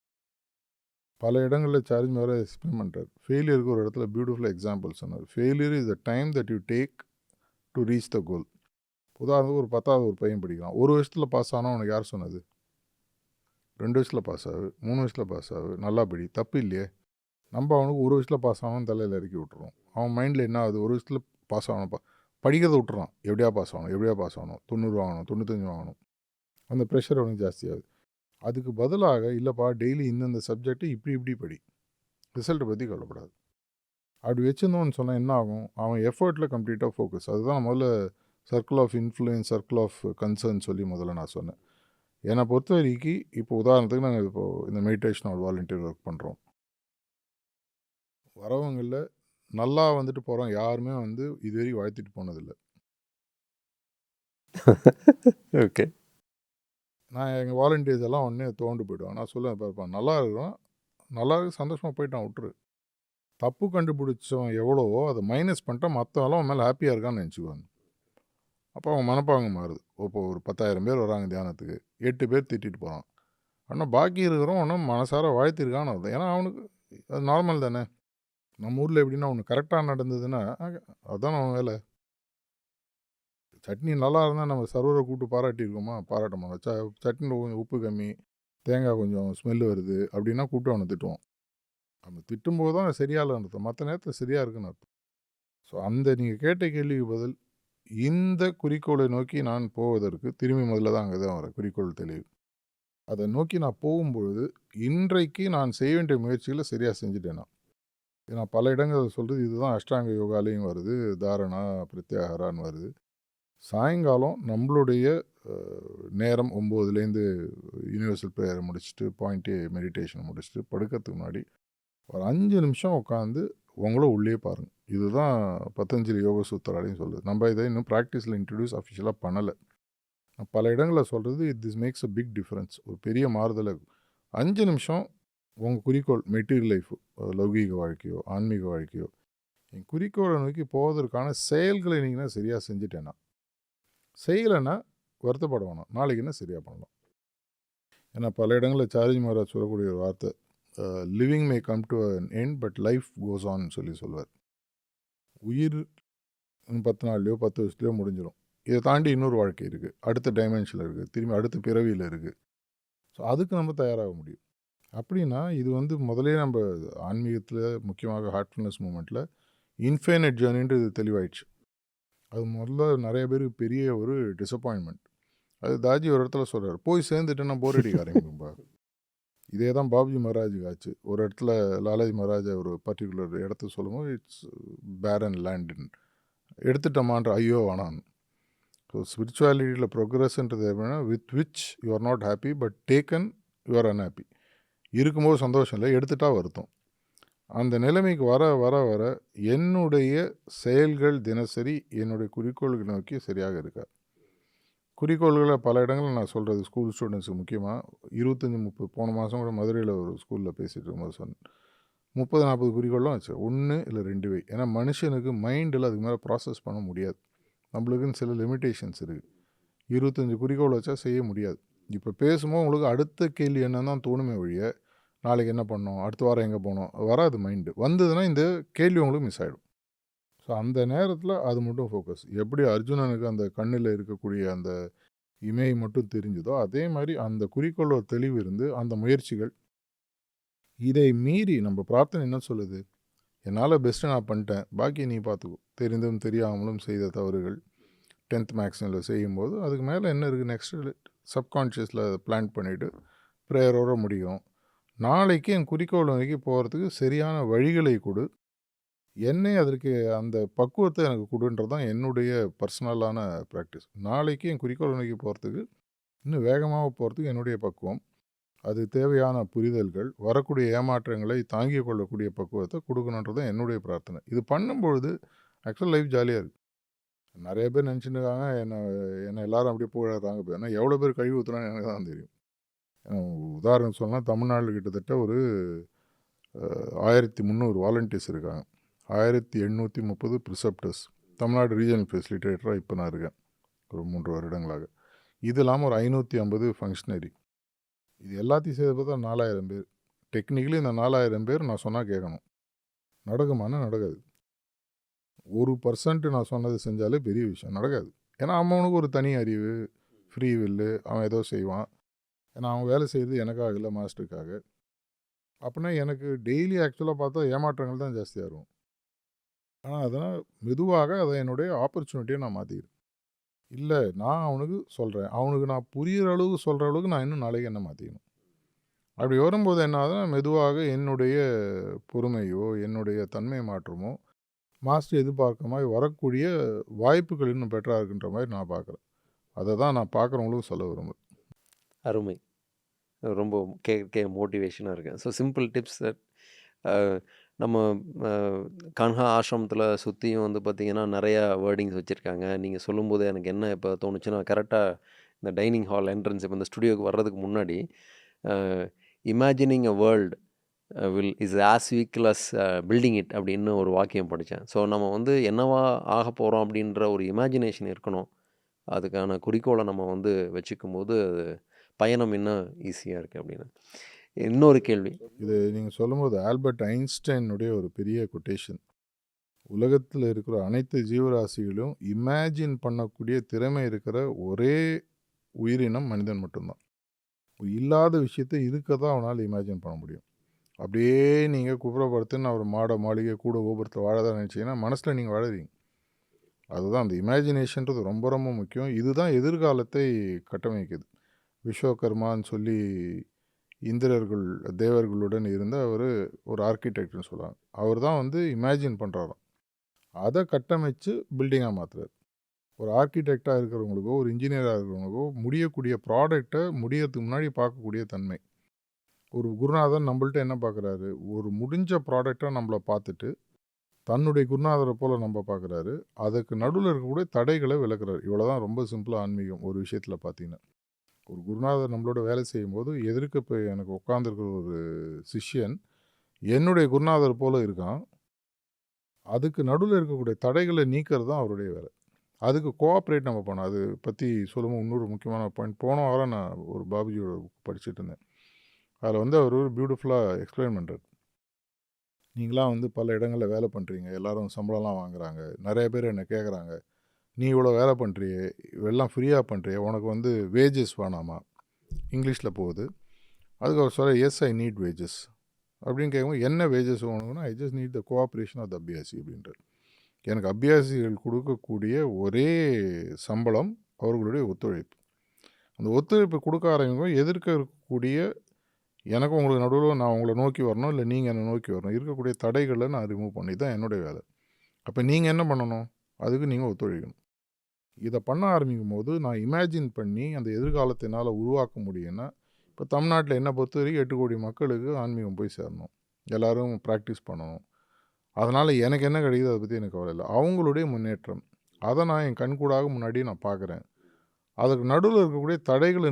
பல இடங்களில் சார்ஜ் மகாராஜ் எக்ஸ்பிளைன் பண்ணுறாரு. ஃபெயிலியருக்கு ஒரு இடத்துல பியூட்டிஃபுல் எக்ஸாம்பிள் சொன்னார். Failure is the time that you take to reach the goal. உதாரணத்துக்கு ஒரு 10வது ஒரு பையன் படிக்கிறான். 1 வருஷத்தில் பாஸ் ஆனால் அவனுக்கு யார் சொன்னது? 2 வருஷத்தில் பாஸ் ஆகு, 3 வருஷத்தில் பாஸ் ஆகு, நல்லா படி, தப்பு இல்லையே. நம்ம அவனுக்கு 1 வருஷத்தில் பாஸ் ஆகணும்னு தலையில் இறக்கி விட்டுறோம். அவன் மைண்டில் என்ன ஆகுது? 1 வருஷத்தில் பாஸ் ஆகணும், படிக்கிறத விட்டுறான். எப்படியா பாஸ் ஆகணும், 90 வாங்கணும், 95 வாங்கணும். அந்த ப்ரெஷர் அவனுக்கு ஜாஸ்தியாகுது. அதுக்கு பதிலாக இல்லைப்பா, டெய்லி இந்தந்த சப்ஜெக்ட்டு இப்படி படி, ரிசல்ட்டை பற்றி கவலைப்படாது. அப்படி வச்சுருந்தோன்னு சொன்னால் என்ன ஆகும்? அவன் எஃபர்ட்டில் கம்ப்ளீட்டாக ஃபோக்கஸ். அதுதான் முதல்ல circle of influence, circle of concern சொல்லி முதல்ல நான் சொன்னேன். என்னை பொறுத்த வரைக்கும் இப்போ உதாரணத்துக்கு நாங்கள் இப்போது இந்த மெடிடேஷன் ஒரு வாலண்டியர் ஒர்க் பண்ணுறோம். வரவங்களில் நல்லா வந்துட்டு போகிறோம் யாருமே இது வரைக்கும் வாழ்த்திட்டு போனதில்லை. ஓகே. நான் எங்கள் வாலண்டியர்ஸ் எல்லாம் உடனே தோண்டு போய்டுவேன். நான் சொல்லுவேன், பார்ப்பேன், நல்லா இருக்கிறோம், நல்லா இருக்கு, சந்தோஷமாக போயிட்டான், விட்டுரு. தப்பு கண்டுபிடிச்சவன் எவ்வளவோ அதை மைனஸ் பண்ணிட்டா மற்றவெல்லாம் அவன் மேலே ஹாப்பியாக இருக்கான்னு நினச்சிக்குவாங்க. அப்போ அவங்க மனப்பாங்க மாறுது. இப்போ ஒரு 10,000 பேர் வராங்க தியானத்துக்கு, 8 பேர் திட்டிட்டு போகிறான். ஆனால் பாக்கி இருக்கிறோம் ஒன்றும் மனசார வாழ்த்திருக்கான்னு அர்த்தம். ஏன்னா அவனுக்கு அது நார்மல் தானே. நம்ம ஊரில் எப்படின்னா ஒன்று கரெக்டாக நடந்ததுன்னா அதுதான் அவன் வேலை. சட்னி நல்லா இருந்தால் நம்ம சர்வரை கூப்பிட்டு பாராட்டியிருக்கோமா? பாராட்ட மாட்டோம். சட்னியில் கொஞ்சம் உப்பு கம்மி, தேங்காய் கொஞ்சம் ஸ்மெல்லு வருது அப்படின்னா கூப்பிட்டு அவனை திட்டுவோம். நம்ம திட்டும்போது தான் சரியாக அர்த்தம், மற்ற நேரத்தில் சரியாக இருக்குன்னு அர்த்தம். ஸோ அந்த நீங்கள் கேட்ட கேள்விக்கு பதில், இந்த குறிக்கோளை நோக்கி நான் போவதற்கு திரும்பி முதல்ல தான் அங்கே தான் வரேன். குறிக்கோள் தெளிவு. அதை நோக்கி நான் போகும்பொழுது இன்றைக்கு நான் செய்ய வேண்டிய முயற்சிகளை சரியாக செஞ்சுட்டேன். நான் பல இடங்கள் சொல்கிறது இதுதான் அஷ்டாங்க யோகாலையும் வருது, தாரணா பிரத்யாகாரான்னு வருது. சாயங்காலம் நம்மளுடைய நேரம் 9லேருந்து யூனிவர்சல் ப்ரேயரை முடிச்சுட்டு பாயிண்ட்டே மெடிடேஷனை முடிச்சுட்டு படுக்கிறதுக்கு முன்னாடி ஒரு 5 நிமிஷம் உட்காந்து உங்கள உள்ளே பாருங்கள். இதுதான் பதஞ்சலி யோக சூத்திராலையும் சொல்லுது. நம்ம இதை இன்னும் ப்ராக்டிஸில் இன்ட்ரடியூஸ் அஃபிஷியலாக பண்ணலை. நான் பல இடங்களில் சொல்கிறது this makes a big difference. ஒரு பெரிய மாறுதலை 5 நிமிஷம் உங்கள் குறிக்கோள் மெட்டீரியல் லைஃபு, லௌகீக வாழ்க்கையோ ஆன்மீக வாழ்க்கையோ, என் குறிக்கோளை நோக்கி போவதற்கான செயல்களை நீங்கள் சரியாக செஞ்சுட்டேன்னா, செய்யலைன்னா வருத்தப்பட வேணாம், நாளைக்கு என்ன சரியாக பண்ணலாம். ஏன்னா பல இடங்களில் சார்ஜி மகாராஜ் சொல்லக்கூடிய ஒரு வார்த்தை, living may come to an end but life goes on சொல்லுவார். உயிர் 10 நாள்லையோ 10 வருஷத்துலையோ முடிஞ்சிடும். இதை தாண்டி இன்னொரு வாழ்க்கை இருக்குது, அடுத்த டைமென்ஷனில் இருக்குது, திரும்பி அடுத்த பிறவியில் இருக்குது. ஸோ அதுக்கு நம்ம தயாராக முடியும். அப்படின்னா இது முதலே நம்ம ஆன்மீகத்தில் முக்கியமாக ஹார்ட்ஃபுல்னஸ் மூமெண்ட்டில் இன்ஃபைனைட் ஜேர்னின்ட்டு இது தெளிவாயிடுச்சு. அது முதல்ல நிறைய பேருக்கு பெரிய ஒரு டிசப்பாயின்மெண்ட். அது தாஜி ஒரு இடத்துல சொல்கிறார், போய் சேர்ந்துட்டேன்னா போர் அடிக்க ஆரம்பிக்கும்பா. இதே தான் பாபுஜி மகாராஜுக்கு ஆச்சு. ஒரு இடத்துல லாலாஜி மகாராஜ் ஒரு பர்டிகுலர் இடத்த சொல்லும்போது இட்ஸ் பேரன் லேண்டுன்னு எடுத்துட்டோமான்ற ஐயோ வேணான்னு. ஸோ ஸ்பிரிச்சுவாலிட்டியில் ப்ரோக்ரஸ்ன்றது எப்படின்னா, with which you are not happy but taken you are unhappy. இருக்கும்போது சந்தோஷம் இல்லை, எடுத்துட்டா வருத்தம். அந்த நிலைமைக்கு வர வர வர என்னுடைய செயல்கள் தினசரி என்னுடைய குறிக்கோள்களை நோக்கி சரியாக இருக்கா. குறிக்கோள்களை பல இடங்களில் நான் சொல்கிறது ஸ்கூல் ஸ்டூடெண்ட்ஸுக்கு முக்கியமாக 25-30 போன மாதம் கூட மதுரையில் ஒரு ஸ்கூலில் பேசிகிட்டு இருக்கும்போது சொன்னேன், 30-40 குறிக்கோள்லாம் வச்சு 1 இல்லை 2 வை. ஏன்னா மனுஷனுக்கு மைண்டில் அதுக்கு மேலே ப்ராசஸ் பண்ண முடியாது. நம்மளுக்குன்னு சில லிமிட்டேஷன்ஸ் இருக்குது. 25 குறிக்கோள் வச்சா செய்ய முடியாது. இப்போ பேசும்போது உங்களுக்கு அடுத்த கேள்வி என்னன்னு தான் தோணுமே ஒழிய, நாளைக்கு என்ன பண்ணோம், அடுத்த வாரம் எங்கே போனோம் வராது. மைண்டு வந்ததுன்னா இந்த கேள்வி உங்களுக்கு மிஸ் ஆகிடும். ஸோ அந்த நேரத்தில் அது மட்டும் ஃபோக்கஸ். எப்படி அர்ஜுனனுக்கு அந்த கண்ணில் இருக்கக்கூடிய அந்த இமை மட்டும் தெரிஞ்சுதோ, அதே மாதிரி அந்த குறிக்கோள் ஒரு தெளிவு இருந்து அந்த முயற்சிகள் இதை மீறி நம்ம பிரார்த்தனை என்ன சொல்லுது? என்னால் பெஸ்ட்டு நான் பண்ணிட்டேன், பாக்கி நீ பார்த்துக்கோ. தெரிந்தும் தெரியாமலும் செய்த தவறுகள் 10th மேக்ஸிமில் செய்யும்போது அதுக்கு மேலே என்ன இருக்குது நெக்ஸ்ட்டு சப்கான்ஷியஸில் பிளான் பண்ணிவிட்டு ப்ரேயரோடு முடியும். நாளைக்கு என் குறிக்கோள் நோக்கி போகிறதுக்கு சரியான வழிகளை கொடு, என்னை அதற்கு அந்த பக்குவத்தை எனக்கு கொடுன்றது தான் என்னுடைய பர்சனலான ப்ராக்டிஸ். நாளைக்கு என் குறிக்கோள் நோக்கி போகிறதுக்கு இன்னும் வேகமாக போகிறதுக்கு என்னுடைய பக்குவம், அது தேவையான புரிதல்கள், வரக்கூடிய ஏமாற்றங்களை தாங்கிக் கொள்ளக்கூடிய பக்குவத்தை கொடுக்கணுன்றது தான் என்னுடைய பிரார்த்தனை. இது பண்ணும்பொழுது ஆக்சுவல் லைஃப் ஜாலியாக இருக்குது. நிறைய பேர் நினச்சிட்டு இருக்காங்க என்னை எல்லாரும் அப்படியே புகழறாங்க. ஆனால் எவ்வளோ பேர் கழுவி ஊற்றுறான்னு எனக்கு தான் தெரியும். உதாரணம் சொன்னால் தமிழ்நாட்டில் கிட்டத்தட்ட ஒரு 1300 வாலண்டியர்ஸ் இருக்காங்க. 1830 ப்ரிசெப்டர்ஸ். தமிழ்நாடு ரீஜனல் ஃபெசிலிட்டேட்டராக இப்போ நான் இருக்கேன் ஒரு 3 வருடங்களாக. இது இல்லாமல் ஒரு 550 ஃபங்க்ஷனரி. இது எல்லாத்தையும் சேர்த்து பார்த்தா 4000 பேர். டெக்னிக்கலி இந்த 4000 பேர் நான் சொன்னால் கேட்கணும். நடக்குமானா நடக்காது. 1% நான் சொன்னது செஞ்சாலே பெரிய விஷயம். நடக்காது. ஏன்னா அவனுக்கு ஒரு தனி அறிவு, ஃப்ரீ வில்லு, அவன் ஏதோ செய்வான். ஏன்னா அவன் வேலை செய்கிறது எனக்காக இல்லை, மாஸ்டருக்காக. அப்படின்னா எனக்கு டெய்லி ஆக்சுவலாக பார்த்தா ஏமாற்றங்கள் தான் ஜாஸ்தியாக இருக்கும். ஆனால் அதனால் மெதுவாக அதை என்னுடைய ஆப்பர்ச்சுனிட்டியை நான் மாற்றிக்கிறேன். இல்லை நான் அவனுக்கு சொல்கிறேன், அவனுக்கு நான் புரிகிற அளவுக்கு சொல்கிற அளவுக்கு நான் இன்னும் நாளைக்கு என்ன மாற்றிக்கணும். அப்படி வரும்போது என்ன ஆகுதுன்னா மெதுவாக என்னுடைய பொறுமையோ என்னுடைய தன்மை மாற்றமோ மாஸ்டர் எதிர்பார்க்குற மாதிரி வரக்கூடிய வாய்ப்புகள் இன்னும் பெட்டராக இருக்குன்ற மாதிரி நான் பார்க்குறேன். அதை தான் நான் பார்க்குறவங்களுக்கும் சொல்ல விரும்புகிறேன். அருமை. ரொம்ப கேட்க மோட்டிவேஷனாக இருக்கேன். ஸோ சிம்பிள் டிப்ஸ் தட் நம்ம கன்ஹா ஆசிரமத்தில் சுற்றியும் வந்து பார்த்திங்கன்னா நிறையா வேர்டிங்ஸ் வச்சுருக்காங்க. நீங்கள் சொல்லும்போது எனக்கு என்ன இப்போ தோணுச்சுன்னா, கரெக்டாக இந்த டைனிங் ஹால் என்ட்ரன்ஸ் இப்போ இந்த ஸ்டுடியோக்கு வர்றதுக்கு முன்னாடி imagining a world is as equal as building it அப்படின்னு ஒரு வாக்கியம் படித்தேன். ஸோ நம்ம வந்து என்னவா ஆக போகிறோம் அப்படின்ற ஒரு இமேஜினேஷன் இருக்கணும். அதுக்கான குறிக்கோளை நம்ம வந்து வச்சுக்கும் போது அது பயணம் இன்னும் ஈஸியாக இருக்குது அப்படின்னு. இன்னொரு கேள்வி. இது நீங்கள் சொல்லும்போது ஆல்பர்ட் ஐன்ஸ்டைனுடைய ஒரு பெரிய கொட்டேஷன். உலகத்தில் இருக்கிற அனைத்து ஜீவராசிகளும் இமேஜின் பண்ணக்கூடிய திறமை இருக்கிற ஒரே உயிரினம் மனிதன் மட்டும்தான். இல்லாத விஷயத்தை இருக்க தான் அவனால் இமேஜின் பண்ண முடியும். அப்படியே நீங்கள் குப்புறப்படுத்துன்னு அவர் மாளிகை கூட கோபுரத்தில் வாழதான் நினச்சிங்கன்னா மனசில் நீங்கள் வாழறீங்க. அதுதான் அந்த இமேஜினேஷன்றது ரொம்ப ரொம்ப முக்கியம். இதுதான் எதிர்காலத்தை கட்டமைக்குது. விஸ்வகர்மான்னு சொல்லி இந்திரர்கள் தேவர்களுடன் இருந்த ஒரு ஆர்கிடெக்ட்னு சொல்கிறாங்க. அவர் தான் வந்து இமேஜின் பண்ணுறாராம். அதை கட்டமைச்சு பில்டிங்காக மாற்றுறாரு. ஒரு ஆர்கிடெக்டாக இருக்கிறவங்களுக்கோ ஒரு இன்ஜினியராக இருக்கிறவங்களுக்கோ முடியக்கூடிய ப்ராடக்டை முடியறதுக்கு முன்னாடி பார்க்கக்கூடிய தன்மை. ஒரு குருநாதர் நம்மள்ட்ட என்ன பார்க்குறாரு, ஒரு முடிஞ்ச ப்ராடக்டை நம்மளை பார்த்துட்டு தன்னுடைய குருநாதரை போல் நம்ம பார்க்குறாரு. அதுக்கு நடுவில் இருக்கக்கூடிய தடைகளை விளக்குறாரு. இவ்வளோ தான் ரொம்ப சிம்பிளாக ஆன்மீகம் ஒரு விஷயத்தில் பார்த்தீங்கன்னா. ஒரு குருநாதர் நம்மளோட வேலை செய்யும்போது எதிர்க்க போய் எனக்கு உட்காந்துருக்கிற ஒரு சிஷ்யன் என்னுடைய குருநாதர் போல் இருக்கான். அதுக்கு நடுவில் இருக்கக்கூடிய தடைகளை நீக்கிறது தான் அவருடைய வேலை. அதுக்கு கோஆப்ரேட் நம்ம பண்ணோம். அது பற்றி சொல்லும்போது இன்னொரு முக்கியமான பாயிண்ட், போன வாரம் நான் ஒரு பாபுஜியோட புக் படிச்சுட்டு இருந்தேன். அதில் வந்து அவர் ஒரு பியூட்டிஃபுல்லாக எக்ஸ்பிளைன் பண்ணுறாரு. நீங்களாம் வந்து பல இடங்களில் வேலை பண்ணுறீங்க, எல்லோரும் சம்பளம்லாம் வாங்குகிறாங்க, நிறைய பேர் என்னை கேட்குறாங்க, நீ இவ்வளோ வேலை பண்ணுறியே, எல்லாம் ஃப்ரீயாக பண்ணுறியே, உனக்கு வந்து வேஜஸ் வேணாமா? இங்கிலீஷில் போகுது. அதுக்கு அவர் சொல்ல, எஸ் ஐ நீட் வேஜஸ் அப்படின்னு கேட்கும்போது, என்ன வேஜஸ் வேணும்னா, I just need the cooperation of the abhyasi அப்படின்றார். எனக்கு அபியாசிகள் கொடுக்கக்கூடிய ஒரே சம்பளம் அவர்களுடைய ஒத்துழைப்பு. அந்த ஒத்துழைப்பு கொடுக்க ஆரம்பிக்கும் எதிர்க்க இருக்கக்கூடிய எனக்கும் உங்களுக்கு நடுவில் நான் உங்களை நோக்கி வரணும், இல்லை நீங்கள் என்னை நோக்கி வரணும், இருக்கக்கூடிய தடைகளை நான் ரிமூவ் பண்ணி தான் என்னுடைய வேலை. அப்போ நீங்கள் என்ன பண்ணணும், அதுக்கு நீங்கள் ஒத்துழைக்கணும். இதை பண்ண ஆரம்பிக்கும் போது நான் இமேஜின் பண்ணி அந்த எதிர்காலத்தை என்னால் உருவாக்க முடியும்னா, இப்போ தமிழ்நாட்டில் என்னை பொறுத்த வரைக்கும் 8 கோடி மக்களுக்கு ஆன்மீகம் போய் சேரணும், எல்லோரும் ப்ராக்டிஸ் பண்ணணும். அதனால் எனக்கு என்ன கிடைக்குது அதை பற்றி எனக்கு கவலை இல்லை. அவங்களுடைய முன்னேற்றம் அதை நான் என் கண்கூடாக முன்னாடி நான் பார்க்குறேன். அதுக்கு நடுவில் இருக்கக்கூடிய தடைகளை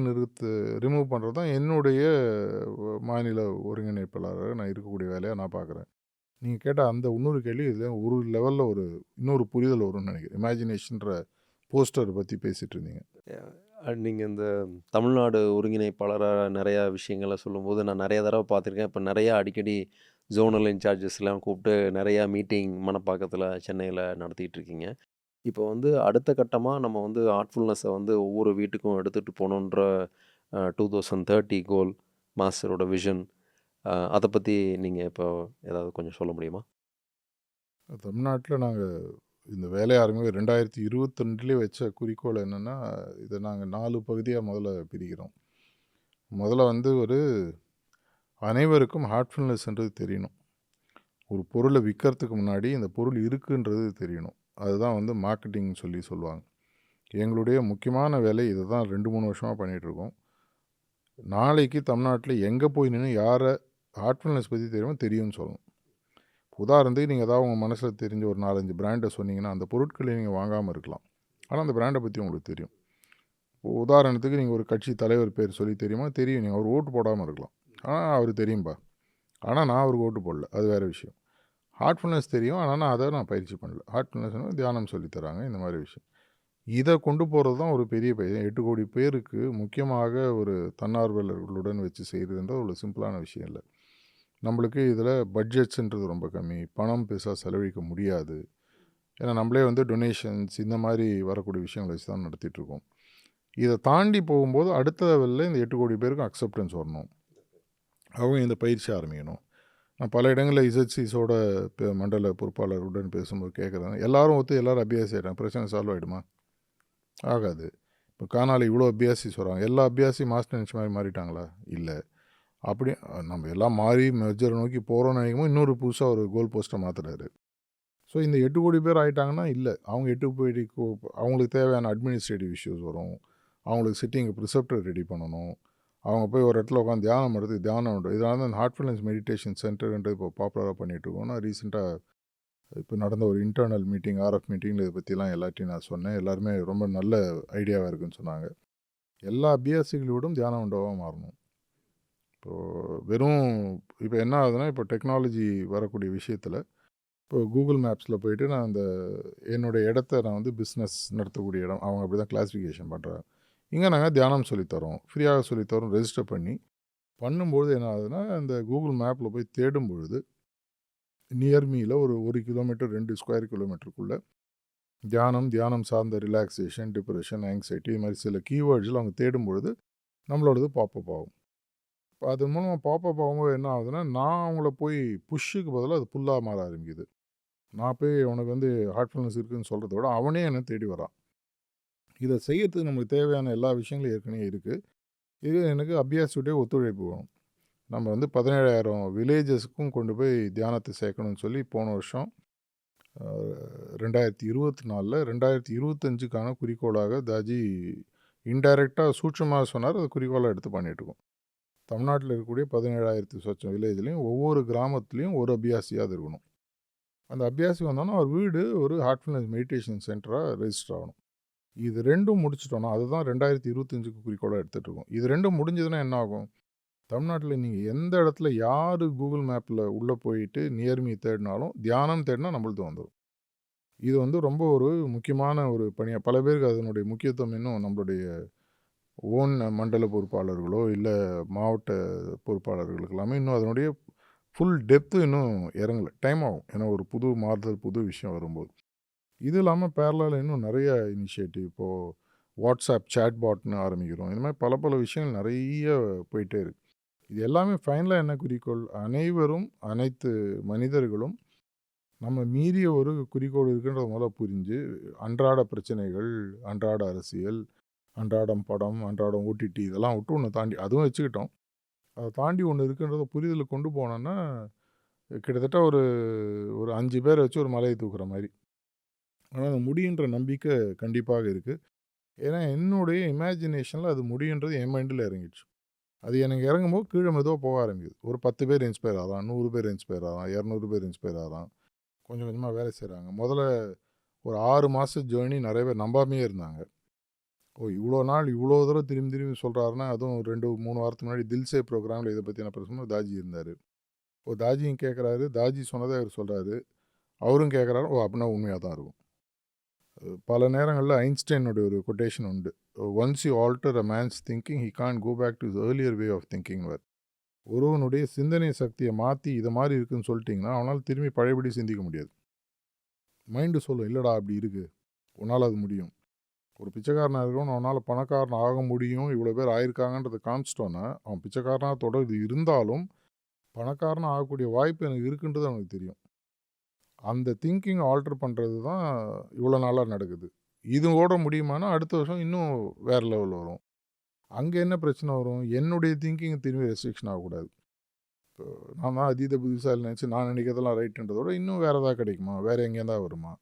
ரிமூவ் பண்ணுறது தான் என்னுடைய மாநில ஒருங்கிணைப்பாளராக நான் இருக்கக்கூடிய வேலையாக நான் பார்க்குறேன். நீங்கள் கேட்ட அந்த இன்னொரு கேள்வி இதில் ஒரு லெவலில் இன்னொரு புரிதல் வரும்னு நினைக்கிறேன். இமேஜினேஷன்ற போஸ்டர் பற்றி பேசிகிட்டு இருந்தீங்க. நீங்கள் இந்த தமிழ்நாடு ஒருங்கிணைப்பாளராக நிறையா விஷயங்களை சொல்லும்போது நான் நிறைய தடவை பார்த்துருக்கேன். இப்போ நிறையா அடிக்கடி ஜோனல் இன்சார்ஜஸ்லாம் கூப்பிட்டு நிறையா மீட்டிங் மணப்பாக்கத்தில் சென்னையில் நடத்திட்டு இருக்கீங்க. இப்போ வந்து அடுத்த கட்டமா நம்ம வந்து ஆர்ட்ஃபுல்னஸை வந்து ஒவ்வொரு வீட்டுக்கும் எடுத்துகிட்டு போகணுன்ற 2030 கோல் மாஸ்டரோட விஷன், அதை பற்றி நீங்கள் இப்போ ஏதாவது கொஞ்சம் சொல்ல முடியுமா? தமிழ்நாட்டில் நாங்கள் இந்த வேலையை ஆரம்பிக்க 2022 வச்ச குறிக்கோள் என்னென்னா, இதை நாங்கள் 4 பகுதியாக முதல்ல பிரிக்கிறோம். முதல்ல வந்து ஒரு அனைவருக்கும் ஹார்ட்ஃபுல்னஸ்ன்றது தெரியணும். ஒரு பொருளை விற்கிறதுக்கு முன்னாடி இந்த பொருள் இருக்குன்றது தெரியணும். அதுதான் வந்து மார்க்கெட்டிங் சொல்லுவாங்க. எங்களுடைய முக்கியமான வேலை இதை தான் 2-3 வருஷமாக பண்ணிகிட்ருக்கோம். நாளைக்கு தமிழ்நாட்டில் எங்கே போய் நின்று யாரை ஹார்ட்ஃபுல்னஸ் பற்றி தெரியும்னு சொல்லணும். உதாரணத்துக்கு நீங்கள் ஏதாவது உங்கள் மனசில் தெரிஞ்ச ஒரு 4-5 பிராண்டை சொன்னீங்கன்னா, அந்த பொருட்களை நீங்கள் வாங்காமல் இருக்கலாம். ஆனால் அந்த பிராண்டை பற்றி உங்களுக்கு தெரியும். உதாரணத்துக்கு நீங்கள் ஒரு கட்சி தலைவர் பேர் சொல்லி தெரியுமா? தெரியும். நீங்கள் அவர் ஓட்டு போடாமல் இருக்கலாம். ஆனால் அவர் தெரியும்பா. ஆனால் நான் அவருக்கு ஓட்டு போடல. அது வேறு விஷயம். ஹார்ட்ஃபுல்னஸ் தெரியும். ஆனால் நான் பயிற்சி பண்ணல. ஹார்ட்ஃபுல்னஸ்னால் தியானம் சொல்லித்தராங்க. இந்த மாதிரி விஷயம். இதை கொண்டு போகிறது தான் ஒரு பெரிய 8 கோடி பேருக்கு முக்கியமாக ஒரு தன்னார்வலர்களுடன் வச்சு செய்கிறதுன்றது ஒரு சிம்பிளான விஷயம் இல்லை. நம்மளுக்கு இதில் பட்ஜெட்ஸுன்றது ரொம்ப கம்மி. பணம் பெருசாக செலவழிக்க முடியாது. ஏன்னா நம்மளே வந்து டொனேஷன்ஸ் இந்த மாதிரி வரக்கூடிய விஷயங்களை வச்சு தான் நடத்திட்டுருக்கோம். இதை தாண்டி போகும்போது அடுத்த லெவலில் இந்த 8 கோடி பேருக்கும் அக்செப்டன்ஸ் வரணும். அவங்க இந்த பயிற்சி ஆரம்பிக்கணும். நான் பல இடங்களில் இசட்சிஸோட மண்டல பொறுப்பாளருடன் பேசும்போது கேட்குறேன், எல்லாரும் எல்லாரும் அபியாசி ஆகிட்டாங்க, பிரச்சனை சால்வ் ஆகிடுமா? ஆகாது. இப்போ கானால இவ்வளோ அபியாசிஸ் வராங்க, எல்லா அபியாசி மாஸ்டர் நினச்ச மாதிரி மாறிட்டாங்களா? இல்லை. அப்படி நம்ம எல்லாம் மாறி மெஜரை நோக்கி போகிறோன்னு நினைக்கும் போது இன்னொரு புதுசாக ஒரு கோல் போஸ்ட்டை மாற்றுறாரு. ஸோ இந்த 8 கோடி பேர் ஆகிட்டாங்கன்னா இல்லை, அவங்க 8 கோடி அவங்களுக்கு தேவையான அட்மினிஸ்ட்ரேட்டிவ் இஷ்யூஸ் வரும். அவங்களுக்கு சிட்டிங் ப்ரிசெப்டர் ரெடி பண்ணணும். அவங்க போய் ஒரு இடத்துல உட்காந்து தியானம் எடுத்து தியானம் பண்ணுறது. இதனால தான் ஹார்ட்ஃபுல்னஸ் மெடிடேஷன் சென்டர்ன்றது இப்போ பாப்புலராக பண்ணிகிட்ருக்கோம். நான் ரீசெண்டாக இப்போ நடந்த ஒரு இன்டர்னல் மீட்டிங், ஆர்எஃப் மீட்டிங்கில் இதை பற்றிலாம் எல்லாத்தையும் நான் சொன்னேன். எல்லாருமே ரொம்ப நல்ல ஐடியாவாக இருக்குதுன்னு சொன்னாங்க. எல்லா அபியாசிகளோடும் தியானம் மண்டபமாக மாறணும். இப்போது வெறும் இப்போ என்ன ஆகுதுன்னா, இப்போ டெக்னாலஜி வரக்கூடிய விஷயத்தில் இப்போ கூகுள் மேப்ஸில் போயிட்டு நான் அந்த என்னுடைய இடத்த நான் வந்து பிஸ்னஸ் நடத்தக்கூடிய இடம், அவங்க அப்படி தான் கிளாஸிஃபிகேஷன் பண்ணுறாங்க. இங்கே நாங்கள் தியானம் சொல்லித்தரோம், ஃப்ரீயாக சொல்லித்தரோம், ரெஜிஸ்டர் பண்ணும்போது என்ன ஆகுதுன்னா, அந்த கூகுள் மேப்பில் போய் தேடும் பொழுது நியர்மியில் ஒரு 1 கிலோமீட்டர் 2 ஸ்கொயர் கிலோமீட்டருக்குள்ளே தியானம் சார்ந்த ரிலாக்ஸேஷன், டிப்ரெஷன், ஆங்ஸைட்டி இது மாதிரி சில கீவேர்ட்ஸில் அவங்க தேடும் பொழுது நம்மளோடது பாப்பப் ஆகும். இப்போ அது மூலமாக பாப்பப் ஆகும்போது என்ன ஆகுதுன்னா, நான் அவங்கள போய் புஷ்ஷுக்கு பதிலாக அது புல்லாக மாற ஆரம்பிக்குது. நான் போய் உனக்கு வந்து ஹார்ட்ஃபுல்னஸ் இருக்குதுன்னு சொல்கிறத விட அவனே என்னை தேடி வரான். இதை செய்யறதுக்கு நமக்கு தேவையான எல்லா விஷயங்களும் ஏற்கனவே இருக்குது. இது எனக்கு அபியாசியுடைய ஒத்துழைப்பு வேணும். நம்ம வந்து 17,000 வில்லேஜஸ்க்கும் கொண்டு போய் தியானத்தை சேர்க்கணும்னு சொல்லி போன வருஷம் 2024 2025க்கான குறிக்கோளாக தாஜி இன்டைரக்டாக சூட்சமாக சொன்னார். அது குறிக்கோளாக எடுத்து பண்ணிகிட்ருக்கோம். தமிழ்நாட்டில் இருக்கக்கூடிய 17,000 சொச்சம் வில்லேஜ்லேயும் ஒவ்வொரு கிராமத்துலேயும் ஒரு அபியாசியாவது இருக்கணும். அந்த அபியாசி வந்தோன்னா அவர் வீடு ஒரு ஹார்ட்ஃபுல்னஸ் மெடிடேஷன் சென்டராக ரெஜிஸ்டர் ஆகணும். இது ரெண்டும் முடிச்சிட்டோன்னா அதுதான் 2025க்கு குறிக்கோளாக எடுத்துகிட்ருக்கோம். இது ரெண்டும் முடிஞ்சதுன்னா என்ன ஆகும்? தமிழ்நாட்டில் நீங்கள் எந்த இடத்துல யார் கூகுள் மேப்பில் உள்ளே போயிட்டு நியர்மி தேடினாலும் தியானம் தேடினா நம்மளுக்கு வந்துடும். இது வந்து ரொம்ப ஒரு முக்கியமான ஒரு பணியாக பல பேருக்கு அதனுடைய முக்கியத்துவம் இன்னும் நம்மளுடைய ஓன் மண்டல பொறுப்பாளர்களோ இல்லை மாவட்ட பொறுப்பாளர்களுக்கு எல்லாமே இன்னும் அதனுடைய ஃபுல் டெப்த்து இன்னும் இறங்கலை, டைம் ஆகும். ஏன்னா ஒரு புது மாறுதல் புது விஷயம் வரும்போது. இது இல்லாமல் பேரலால் இன்னும் நிறைய இனிஷியேட்டிவ் இப்போது வாட்ஸ்அப் சேட்பாட்னு ஆரம்பிக்கிறோம். இந்த மாதிரி பல விஷயங்கள் நிறைய போயிட்டே இருக்குது. இது எல்லாமே ஃபைனலாக என்ன குறிக்கோள்? அனைவரும் அனைத்து மனிதர்களும் நம்ம மீறிய ஒரு குறிக்கோள் இருக்குன்றத முதல்ல புரிஞ்சு அன்றாட பிரச்சனைகள், அன்றாட அரசியல், அன்றாடம் படம், அன்றாடம் ஓடிடி இதெல்லாம் விட்டு ஒன்று தாண்டி அதுவும் வச்சுக்கிட்டோம். அதை தாண்டி ஒன்று இருக்குன்றத புரிதலை கொண்டு போனோன்னா கிட்டத்தட்ட ஒரு 5 பேரை வச்சு ஒரு மலையை தூக்குற மாதிரி. ஆனால் அது முடியுன்ற நம்பிக்கை கண்டிப்பாக இருக்குது. ஏன்னா என்னுடைய இமேஜினேஷனில் அது முடியுன்றது என் மைண்டில் இறங்கிடுச்சு. அது எனக்கு இறங்கும்போது கீழே மெதுவாக போக ஆரம்பிக்குது. ஒரு 10 பேர் இன்ஸ்பயர் ஆகலாம், 100 பேர் இன்ஸ்பயர் ஆகலாம், 200 பேர் இன்ஸ்பயர் ஆகலாம். கொஞ்சம் கொஞ்சமாக வேலை செய்கிறாங்க. முதல்ல ஒரு 6 மாத ஜேர்னி நிறைய பேர் நம்பாமையே இருந்தாங்க. இவ்வளோ நாள் இவ்வளோ தூரம் திரும்பி சொல்கிறாருன்னா, அதுவும் 2-3 வாரத்துக்கு முன்னாடி தில்சே ப்ரோக்ராமில் இதை பற்றி நான் பேசும்போது தாஜி இருந்தார். தாஜியும் கேட்குறாரு, தாஜி சொன்னதை அவர் சொல்கிறாரு, அவரும் கேட்குறாரு. அப்படின்னா உண்மையாக தான் இருக்கும். பல நேரங்களில் ஐன்ஸ்டைனுடைய ஒரு கொட்டேஷன் உண்டு. Once you alter a man's thinking he can't go back to his earlier way of thinking. ஒருவனுடைய சிந்தனை சக்தியை மாற்றி இதை மாதிரி இருக்குன்னு சொல்லிட்டிங்கன்னா அவனால் திரும்பி பழையபடி சிந்திக்க முடியாது. மைண்டு சொல்லும், இல்லைடா அப்படி இருக்குது, உன்னால் அது முடியும். ஒரு பிச்சைக்காரனாக இருக்கவன் அவனால் பணக்காரன் ஆக முடியும், இவ்வளோ பேர் ஆயிருக்காங்கன்றதை காமிச்சிட்டோன்னா அவன் பிச்சைக்காரனாக தொடர்ந்து இருந்தாலும் பணக்காரனாக ஆகக்கூடிய வாய்ப்பு எனக்கு இருக்குன்றது அவனுக்கு தெரியும். அந்த திங்கிங் ஆல்டர் பண்ணுறது தான் இவ்வளோ நாளாக நடக்குது. இது ஓட முடியுமானா அடுத்த வருஷம் இன்னும் வேறு லெவல் வரும். அங்கே என்ன பிரச்சனை வரும், என்னுடைய திங்கிங் திரும்பி ரெஸ்ட்ரிக்ஷன் ஆகக்கூடாது. இப்போ நான் தான் அதீத புத்திசாலி நினச்சி நான் நினைக்கிறதெல்லாம் ரைட்டுன்றதோட இன்னும் வேறு எதாவது கிடைக்குமா, வேறு எங்கேருந்தா வருமா?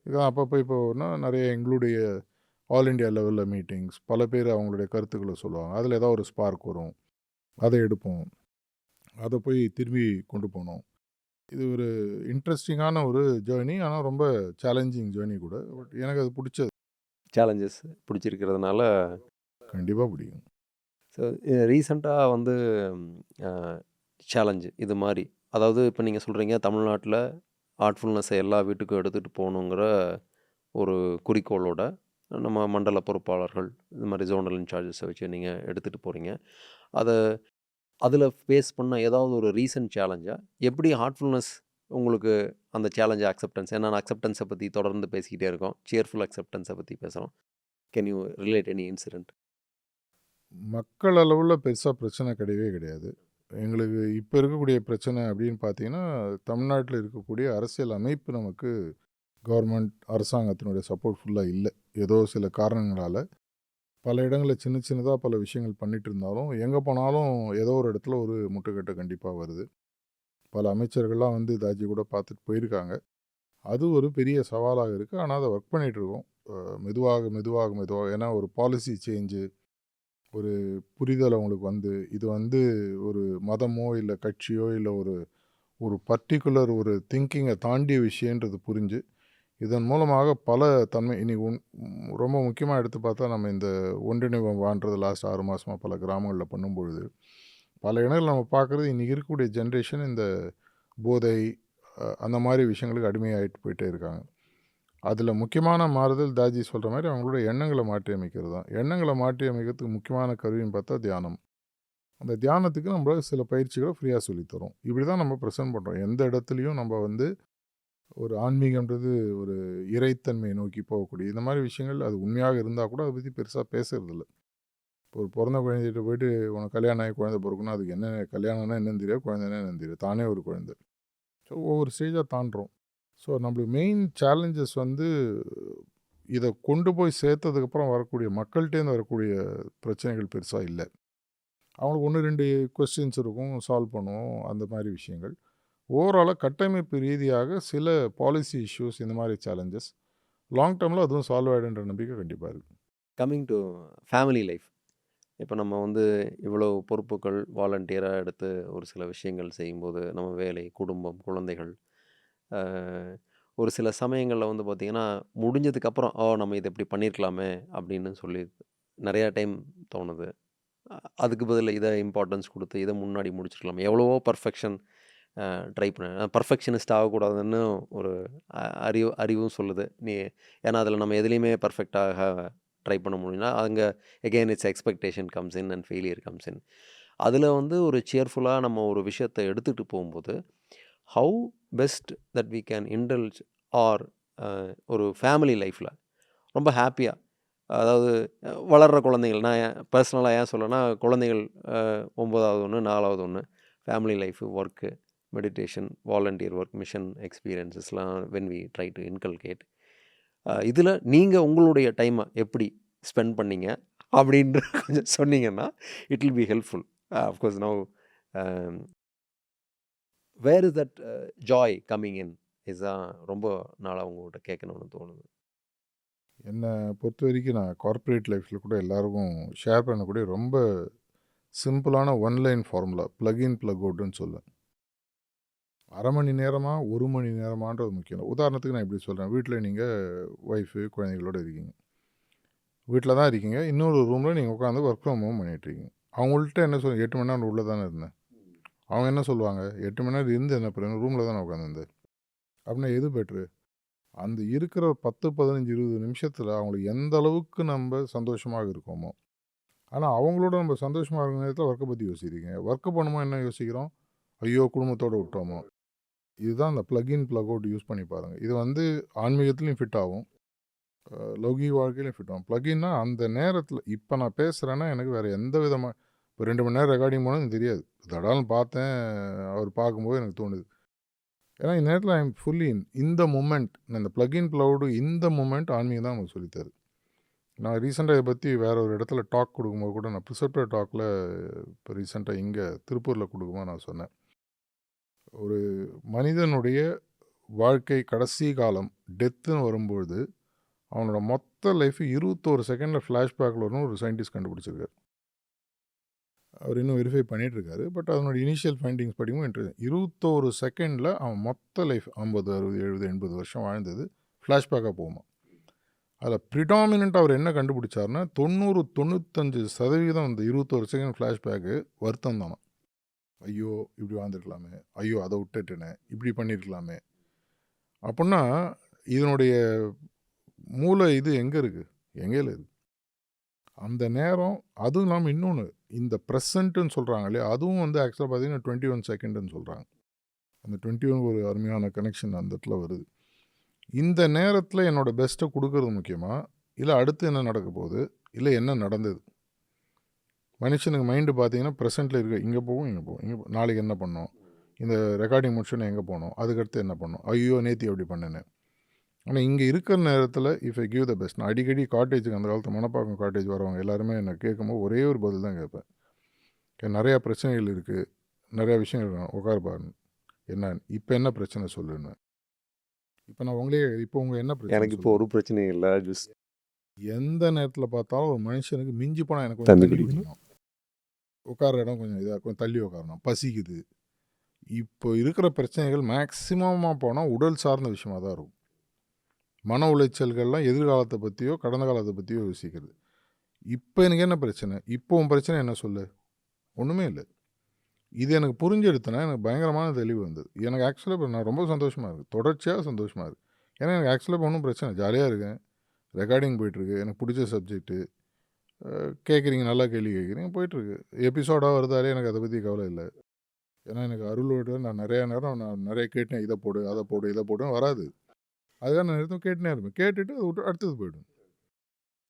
இதான் அப்பப்போ இப்போனா நிறைய எங்களுடைய ஆல் இண்டியா லெவலில் மீட்டிங்ஸ், பல பேர் அவங்களுடைய கருத்துக்களை சொல்லுவாங்க. அதில் ஏதாவது ஒரு ஸ்பார்க் வரும், அதை எடுப்போம், அதை போய் திரும்பி கொண்டு போனோம். இது ஒரு இன்ட்ரெஸ்டிங்கான ஒரு ஜேர்னி, ஆனால் ரொம்ப சேலஞ்சிங் ஜேர்னி கூட. பட் எனக்கு அது பிடிச்சது. சேலஞ்சஸ் பிடிச்சிருக்கிறதுனால கண்டிப்பாக பிடிக்கும். ஸோ ரீசெண்டாக வந்து சேலஞ்சு இது மாதிரி, அதாவது இப்போ நீங்கள் சொல்கிறீங்க தமிழ்நாட்டில் ஆர்ட்ஃபுல்னஸை எல்லா வீட்டுக்கும் எடுத்துகிட்டு போகணுங்கிற ஒரு குறிக்கோளோட நம்ம மண்டல பொறுப்பாளர்கள் இது மாதிரி ஜோனல் இன்சார்ஜஸை வச்சு நீங்கள் எடுத்துகிட்டு போகிறீங்க. அதை அதில் ஃபேஸ் பண்ண ஏதாவது ஒரு ரீசன்ட் சேலஞ்சா எப்படி ஹார்ட்ஃபுல்னஸ் உங்களுக்கு அந்த சேலஞ்ச் அக்செப்டன்ஸ், ஏன்னா அக்செப்டன்ஸை பற்றி தொடர்ந்து பேசிக்கிட்டே இருக்கோம், சியர்ஃபுல் அக்செப்டன்ஸை பற்றி பேசுகிறோம். Can you relate any incident? மக்கள் அளவில் பெருசாக பிரச்சனை கிடையவே கிடையாது. எங்களுக்கு இப்போ இருக்கக்கூடிய பிரச்சனை அப்படின்னு பார்த்தீங்கன்னா, தமிழ்நாட்டில் இருக்கக்கூடிய அரசியல் அமைப்பு நமக்கு கவர்மெண்ட் அரசாங்கத்தினுடைய சப்போர்ட் ஃபுல்லாக இல்லை. ஏதோ சில காரணங்களால் பல இடங்களில் சின்ன சின்னதாக பல விஷயங்கள் பண்ணிட்டு இருந்தாலும், எங்கே போனாலும் ஏதோ ஒரு இடத்துல ஒரு முட்டுக்கட்டை கண்டிப்பாக வருது. பல அமைச்சர்கள்லாம் வந்து தாஜி கூட பார்த்துட்டு போயிருக்காங்க. அது ஒரு பெரிய சவாலாக இருக்குது. ஆனால் அதை ஒர்க் பண்ணிகிட்ருக்கோம். மெதுவாக ஏன்னா ஒரு பாலிசி சேஞ்சு, ஒரு புரிதல் அவங்களுக்கு வந்து, இது வந்து ஒரு மதமோ இல்லை கட்சியோ இல்லை ஒரு ஒரு பர்ட்டிகுலர் ஒரு திங்கிங்கை தாண்டிய விஷயன்றது புரிஞ்சு, இதன் மூலமாக பல தன்மை இன்னைக்கு ரொம்ப முக்கியமாக எடுத்து பார்த்தா, நம்ம இந்த ஒன்றிணைவம் வான்றது லாஸ்ட் 6 மாதமாக பல கிராமங்களில் பண்ணும்பொழுது, பல இடங்கள் நம்ம பார்க்குறது இன்றைக்கி இருக்கக்கூடிய ஜென்ரேஷன் இந்த போதை அந்த மாதிரி விஷயங்களுக்கு அடிமையாகிட்டு போயிட்டே இருக்காங்க. அதில் முக்கியமான மாறுதல் தாஜி சொல்கிற மாதிரி அவங்களோட எண்ணங்களை மாற்றி அமைக்கிறது தான். எண்ணங்களை மாற்றி அமைக்கிறதுக்கு முக்கியமான கருவின்னு பார்த்தா தியானம். அந்த தியானத்துக்கு நம்ம சில பயிற்சிகளை ஃப்ரீயாக சொல்லித்தரோம். இப்படி தான் நம்ம ப்ரெசென்ட் பண்ணுறோம். எந்த இடத்துலையும் நம்ம வந்து ஒரு ஆன்மீகம்ன்றது ஒரு இறைத்தன்மையை நோக்கி போகக்கூடிய இந்த மாதிரி விஷயங்கள் அது உண்மையாக இருந்தால் கூட அதை பற்றி பெருசாக பேசுறதில்ல. இப்போ ஒரு பிறந்த குழந்தைகிட்ட போயிட்டு உனக்கு கல்யாணம் ஆகி குழந்தை பிறக்கணும், அதுக்கு என்ன கல்யாணம்னா என்னன்னு தெரியாது, குழந்தைன்னா என்னன்னு தெரியாது, தானே ஒரு குழந்தை. ஸோ ஒவ்வொரு ஸ்டேஜாக தாண்டுறோம். ஸோ நம்மளுக்கு மெயின் சேலஞ்சஸ் வந்து இதை கொண்டு போய் சேர்த்ததுக்கப்புறம் வரக்கூடிய மக்கள்கிட்டேருந்து வரக்கூடிய பிரச்சனைகள் பெருசாக இல்லை. அவங்களுக்கு 1, 2 கொஸ்டின்ஸ் இருக்கும், சால்வ் பண்ணுவோம், அந்த மாதிரி விஷயங்கள். ஓவராலாக கட்டமைப்பு ரீதியாக சில பாலிசி இஷ்யூஸ் இந்த மாதிரி சேலஞ்சஸ் லாங் டேர்மில் அதுவும் சால்வ் ஆகிடுன்ற நம்பிக்கை கண்டிப்பாக இருக்குது. கம்மிங் டு ஃபேமிலி லைஃப், இப்போ நம்ம வந்து இவ்வளோ பொறுப்புகள் வாலண்டியராக எடுத்து ஒரு சில விஷயங்கள் செய்யும்போது நம்ம வேலை, குடும்பம், குழந்தைகள், ஒரு சில சமயங்களில் வந்து பார்த்திங்கன்னா முடிஞ்சதுக்கப்புறம் நம்ம இதை இப்படி பண்ணியிருக்கலாமே அப்படின்னு சொல்லி நிறையா டைம் தோணுது. அதுக்கு பதில் இதை இம்பார்ட்டன்ஸ் கொடுத்து இதை முன்னாடி முடிச்சிருக்கலாம். எவ்வளவோ பர்ஃபெக்ஷன் ட்ரை பண்ணேன். பர்ஃபெக்ஷனிஸ்ட் ஆகக்கூடாதுன்னு ஒரு அறிவும் சொல்லுது. ஏன்னா அதில் நம்ம எதுலேயுமே பர்ஃபெக்டாக ட்ரை பண்ண முடியும்னா அங்கே again it's expectation comes in and failure comes in. அதில் வந்து ஒரு சியர்ஃபுல்லாக நம்ம ஒரு விஷயத்தை எடுத்துகிட்டு போகும்போது how best that we can indulge or ஒரு ஃபேமிலி லைஃப்பில் ரொம்ப ஹாப்பியாக, அதாவது வளர்கிற குழந்தைகள், நான் பர்சனலாக ஏன் சொல்லனா, குழந்தைகள் 9வது ஒன்று 4வது ஒன்று, family life, work, meditation, volunteer work, mission எக்ஸ்பீரியன்ஸஸ்லாம் when we try to inculcate. இதில் நீங்கள் உங்களுடைய டைமை எப்படி ஸ்பெண்ட் பண்ணீங்க அப்படின்ற கொஞ்சம் சொன்னீங்கன்னா it will be helpful. Of course now where is that joy coming in இதுதான் ரொம்ப நாளாக உங்கள்கிட்ட கேட்கணும்னு தோணுது. என்னை பொறுத்த வரைக்கும் நான் கார்ப்பரேட் லைஃப்பில் கூட எல்லாருக்கும் ஷேர் பண்ணக்கூடிய ரொம்ப சிம்பிளான one line formula plug in plug அவுட்டுன்னு சொல்லுவேன். அரை மணி நேரமா 1 மணி நேரமான்றது முக்கியம். உதாரணத்துக்கு நான் இப்படி சொல்கிறேன், வீட்டில் நீங்கள் ஒய்ஃபு குழந்தைகளோடு இருக்கீங்க, வீட்டில் தான் இருக்கீங்க, இன்னொரு ரூமில் நீங்கள் உட்காந்து ஒர்க் ஃப்ரம் ஹோம் பண்ணிகிட்ருக்கீங்க. அவங்கள்ட்ட என்ன சொல்லுங்கள், 8 மணி நேரம் உள்ளே தானே இருந்தேன். அவங்க என்ன சொல்லுவாங்க, 8 மணி நேரம் இருந்து என்ன பண்ணுங்க, ரூமில் தானே உட்காந்துருந்தேன். அப்படின்னா எது பெட்ரு? அந்த இருக்கிற 10, 15, 20 நிமிஷத்தில் அவங்களுக்கு எந்த அளவுக்கு நம்ம சந்தோஷமாக இருக்கோமோ ஆனால் அவங்களோட நம்ம சந்தோஷமாக இருக்கிற நேரத்தில் ஒர்க்கை பற்றி யோசிக்கிறீங்க. ஒர்க்கு பண்ணும்போது என்ன யோசிக்கிறோம்? ஐயோ குடும்பத்தோடு விட்டோமோ. இதுதான் அந்த ப்ளக்இன் ப்ளக் அவுட் யூஸ் பண்ணி பாருங்கள். இது வந்து ஆன்மீகத்துலேயும் ஃபிட் ஆகும், லௌகிக வாழ்க்கையிலையும் ஃபிட் ஆகும். ப்ளக்இன்னா அந்த நேரத்தில் இப்போ நான் பேசுகிறேன்னா எனக்கு வேறு எந்த விதமாக இப்போ 2 மணி நேரம் ரெக்கார்டிங் போனது எனக்கு தெரியாது. தடால்னு பார்த்தேன், அவர் பார்க்கும்போது எனக்கு தோணுது. ஏன்னா இந்த நேரத்தில் ஐ எம் ஃபுல்லி இந்த மூமெண்ட். இந்த ப்ளக்இன் ப்ளவுடு இந்த மூமெண்ட் ஆன்மீகம் தான் நமக்கு சொல்லித்தருது. நான் ரீசெண்டாக இதை பற்றி வேற ஒரு இடத்துல டாக் கொடுக்கும்போது கூட நான் ப்ரிசெப்டர் டாக்கில் இப்போ ரீசெண்டாக இங்கே திருப்பூரில் கொடுக்கும்போது நான் சொன்னேன். ஒரு மனிதனுடைய வாழ்க்கை கடைசி காலம் டெத்துன்னு வரும்பொழுது அவனோட மொத்த லைஃப் 21 செகண்டில் ஃப்ளாஷ்பேக்கில் வரும்னு ஒரு சயின்டிஸ்ட் கண்டுபிடிச்சிருக்காரு. அவர் இன்னும் வெரிஃபை பண்ணிட்டு இருக்காரு. பட் அதனோட இனிஷியல் ஃபைண்டிங்ஸ் படிக்கும்போது 21 செகண்டில் அவன் மொத்த லைஃப் 50, 60, 70, 80 வருஷம் வாழ்ந்தது ஃப்ளாஷ்பேக்காக போகுமா. அதில் ப்ரிடாமினண்ட்டாக அவர் என்ன கண்டுபிடிச்சாருன்னா 90-95% அந்த 21 செகண்ட் ஃப்ளாஷ்பேக்கு வருத்தம் தானே. ஐயோ இப்படி வாழ்ந்துருக்கலாமே, ஐயோ அதை விட்டுட்டேனே, இப்படி பண்ணியிருக்கலாமே. அப்படின்னா இதனுடைய மூளை இது எங்கே இருக்குது? எங்கேயில் இருக்குது அந்த நேரம். அதுவும் இல்லாமல் இன்னொன்று, இந்த ப்ரெசண்ட்டுன்னு சொல்கிறாங்க இல்லையா, அதுவும் வந்து ஆக்சுவலாக பார்த்தீங்கன்னா 21 செகண்டுன்னு சொல்கிறாங்க. அந்த 21 ஒரு அருமையான கனெக்ஷன் அந்த இடத்துல வருது. இந்த நேரத்தில் என்னோட பெஸ்ட்டை கொடுக்கறது முக்கியமா, இல்லை அடுத்து என்ன நடக்க போகுது, இல்லை என்ன நடந்தது? மனுஷனுக்கு மைண்டு பார்த்தீங்கன்னா ப்ரெசென்ட்டில் இருக்குது. இங்கே போகும், இங்கே போகும், இங்கே நாளைக்கு என்ன பண்ணோம், இந்த ரெக்கார்டிங் முடிச்சோன்னு எங்கே போனோம், அதுக்கடுத்து என்ன பண்ணோம், ஐயோ நேத்தி எப்படி பண்ணேன்னு. ஆனால் இங்கே இருக்கிற நேரத்தில் if I give the best. நான் அடிக்கடி காட்டேஜுக்கு அந்த காலத்தில் மணப்பாக்கம் காட்டேஜ் வரவங்க எல்லாருமே என்னை கேட்கும்போது ஒரே ஒரு பதில் தான் கேட்பேன். நிறையா பிரச்சனைகள் இருக்குது, நிறையா விஷயங்கள் இருக்கணும், உட்கார பாருங்க. என்ன இப்போ என்ன பிரச்சனை சொல்லுன்னு. இப்போ நான் உங்களே இப்போ உங்கள் என்ன பிரச்சனை எனக்கு இப்போ ஒரு பிரச்சனையும் இல்லை. ஜஸ்ட் எந்த நேரத்தில் பார்த்தாலும் ஒரு மனுஷனுக்கு மிஞ்சி போனால் எனக்கு தண்ணி கொஞ்சம் தள்ளி குடிக்கணும். குடிக்கணும், உட்கார இடம் கொஞ்சம் இதாக கொஞ்சம் தள்ளி உட்காரணும், பசிக்குது. இப்போ இருக்கிற பிரச்சனைகள் மேக்சிமமாக போனால் உடல் சார்ந்த விஷயமாக தான் இருக்கும். மன உளைச்சல்கள்லாம் எதிர்காலத்தை பற்றியோ கடந்த காலத்தை பற்றியோ யோசிக்கிறது. இப்போ எனக்கு என்ன பிரச்சனை, இப்போ உன் பிரச்சனை என்ன சொல்லு, ஒன்றுமே இல்லை. இது எனக்கு புரிஞ்செடுத்தனா எனக்கு பயங்கரமான தெளிவு வந்தது. எனக்கு ஆக்சுவலாக இப்போ நான் ரொம்ப சந்தோஷமாக இருக்குது, தொடர்ச்சியாக சந்தோஷமாக இருக்குது. ஏன்னா எனக்கு ஆக்சுவலாக இப்போ ஒன்றும் பிரச்சனை, ஜாலியாக இருக்கேன், ரெக்கார்டிங் போயிட்டுருக்கு, எனக்கு பிடிச்ச சப்ஜெக்ட்டு, கேட்குறீங்க, நல்லா கேள்வி கேட்குறீங்க, போயிட்டுருக்கு. எபிசோடாக வருதாலே எனக்கு அதை பற்றி கவலை இல்லை. ஏன்னா எனக்கு அருளோட நான் நிறையா நேரம் நான் நிறைய கேட்டேன், இதை போடு அதை போடு இதை போடுன்னு வராது. அதுக்காக நான் நிறுத்தம் கேட்டுனே இருப்பேன். கேட்டுட்டு அதை விட்டு அடுத்தது போய்டும்.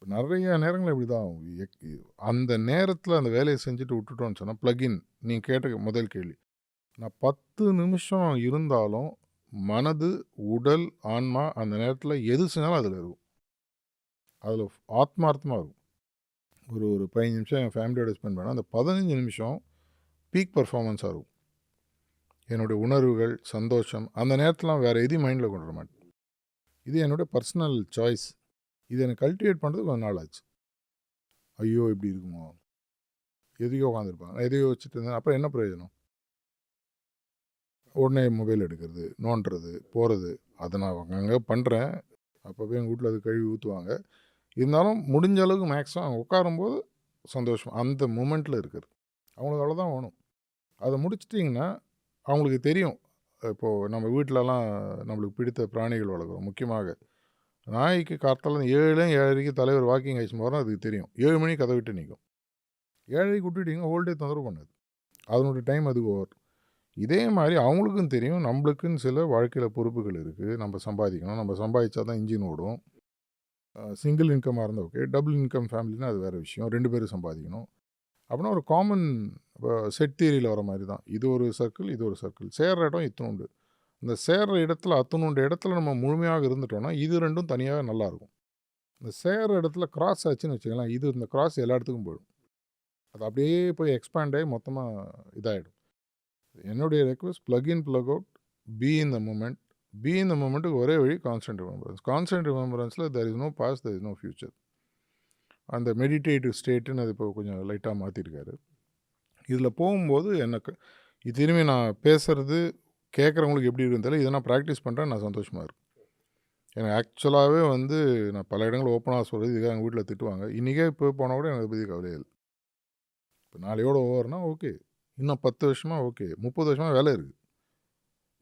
நிறைய நேரங்கள் இப்படி தான் ஆகும். அந்த நேரத்தில் அந்த வேலையை செஞ்சுட்டு விட்டுட்டோன்னு சொன்னால் ப்ளக்இன் நீங்கள் கேட்ட முதல் கேள்வி. நான் 10 நிமிஷம் இருந்தாலும் மனது, உடல், ஆன்மா அந்த நேரத்தில் எது செஞ்சாலும் அதில் இருக்கும். அதில் ஆத்மார்த்தமாக இருக்கும். ஒரு 15 நிமிஷம் என் ஃபேமிலியோட ஸ்பெண்ட் பண்ணால் அந்த 15 நிமிஷம் பீக் பர்ஃபார்மன்ஸாக இருக்கும். என்னுடைய உணர்வுகள், சந்தோஷம் அந்த நேரத்திலாம் வேறு எதையும் மைண்டில் கொண்டு வர மாட்டேன். இது என்னுடைய பர்சனல் சாய்ஸ். இது எனக்கு கல்டிவேட் பண்ணுறதுக்கு கொஞ்சம் நாள் ஆச்சு. ஐயோ இப்படி இருக்குமோ, எதையோ உட்காந்துருப்பாங்க, எதையோ வச்சுட்டு இருந்தேன், அப்புறம் என்ன பிரயோஜனம்? உடனே மொபைல் எடுக்கிறது, நோண்டுறது, போகிறது, அதை நான் அங்கங்கே பண்ணுறேன். அப்போவே எங்கள் வீட்டில் அது கழுவி ஊற்றுவாங்க. இருந்தாலும் முடிஞ்ச அளவுக்கு மேக்ஸிமம் அவங்க உட்காரும்போது சந்தோஷம் அந்த மூமெண்ட்டில் இருக்கிறது. அவங்களுக்கு அவ்வளோதான் வேணும். அதை முடிச்சிட்டிங்கன்னா அவங்களுக்கு தெரியும். இப்போது நம்ம வீட்டிலலாம் நம்மளுக்கு பிடித்த பிராணிகள் வளர்க்குறோம். முக்கியமாக நாய்க்கு கார்த்தால 7 7:30 தலைவர் வாக்கிங் ஆயிடுச்சு போகிறோம், அதுக்கு தெரியும் 7 மணிக்கு கதை விட்டு நிற்கும். 7:30 விட்டுட்டிங்கன்னா ஹோல் டே தொந்தரவு பண்ணாது, அதனுடைய டைம் அதுக்கு ஓவர். இதே மாதிரி அவங்களுக்கும் தெரியும் நம்மளுக்குன்னு சில வாழ்க்கையில் பொறுப்புகள் இருக்குது, நம்ம சம்பாதிக்கணும், நம்ம சம்பாதிச்சா தான் இன்ஜின் ஓடும். சிங்கிள் இன்கமாக இருந்தால் ஓகே, டபுள் இன்கம் ஃபேமிலினா அது வேறு விஷயம், 2 பேரும் சம்பாதிக்கணும். அப்படின்னா ஒரு காமன் செட் தியரியில் வர மாதிரி தான். இது ஒரு சர்க்கிள், இது ஒரு சர்க்கிள், சேர்ற இடம் இத்தனுண்டு. இந்த சேர்ற இடத்துல அத்தனுண்ட இடத்துல நம்ம முழுமையாக இருந்துட்டோம்னா இது ரெண்டும் தனியாக நல்லாயிருக்கும். இந்த சேர்ற இடத்துல கிராஸ் ஆச்சுன்னு வச்சுக்கலாம், இது இந்த கிராஸ் எல்லா இடத்துக்கும் போயிடும். அது அப்படியே போய் எக்ஸ்பேண்ட் ஆகி மொத்தமாக இதாகிடும். என்னுடைய request plug in plug out, be in the moment. Be in the மூமெண்ட்டுக்கு ஒரே வழி கான்ஸ்டன்ட் ரிமெம்பரன்ஸ். கான்ஸ்டன்ட் ரிமெம்பரன்ஸில் there is no past, there is no future. அந்த மெடிடேட்டிவ் ஸ்டேட்டுன்னு அது இப்போ கொஞ்சம் லைட்டாக மாற்றிருக்காரு. இதில் போகும்போது எனக்கு இது திரும்பி நான் பேசுகிறது கேட்குறவங்களுக்கு எப்படி இருக்குன்னு தெரியல. இதை நான் ப்ராக்டிஸ் பண்ணுறேன், நான் சந்தோஷமாக இருக்கும். எனக்கு ஆக்சுவலாகவே வந்து நான் பல இடங்கள் ஓப்பனாக சொல்கிறது, இதுக்காக எங்கள் வீட்டில் திட்டுவாங்க. இன்றைக்கே இப்போ போனால் கூட எனக்கு அதை பற்றி கவலையே இல்லை. இப்போ நாளையோட ஓவர்னா ஓகே, இன்னும் 10 வருஷமாக ஓகே, 30 வருஷமாக வேலை இருக்குது.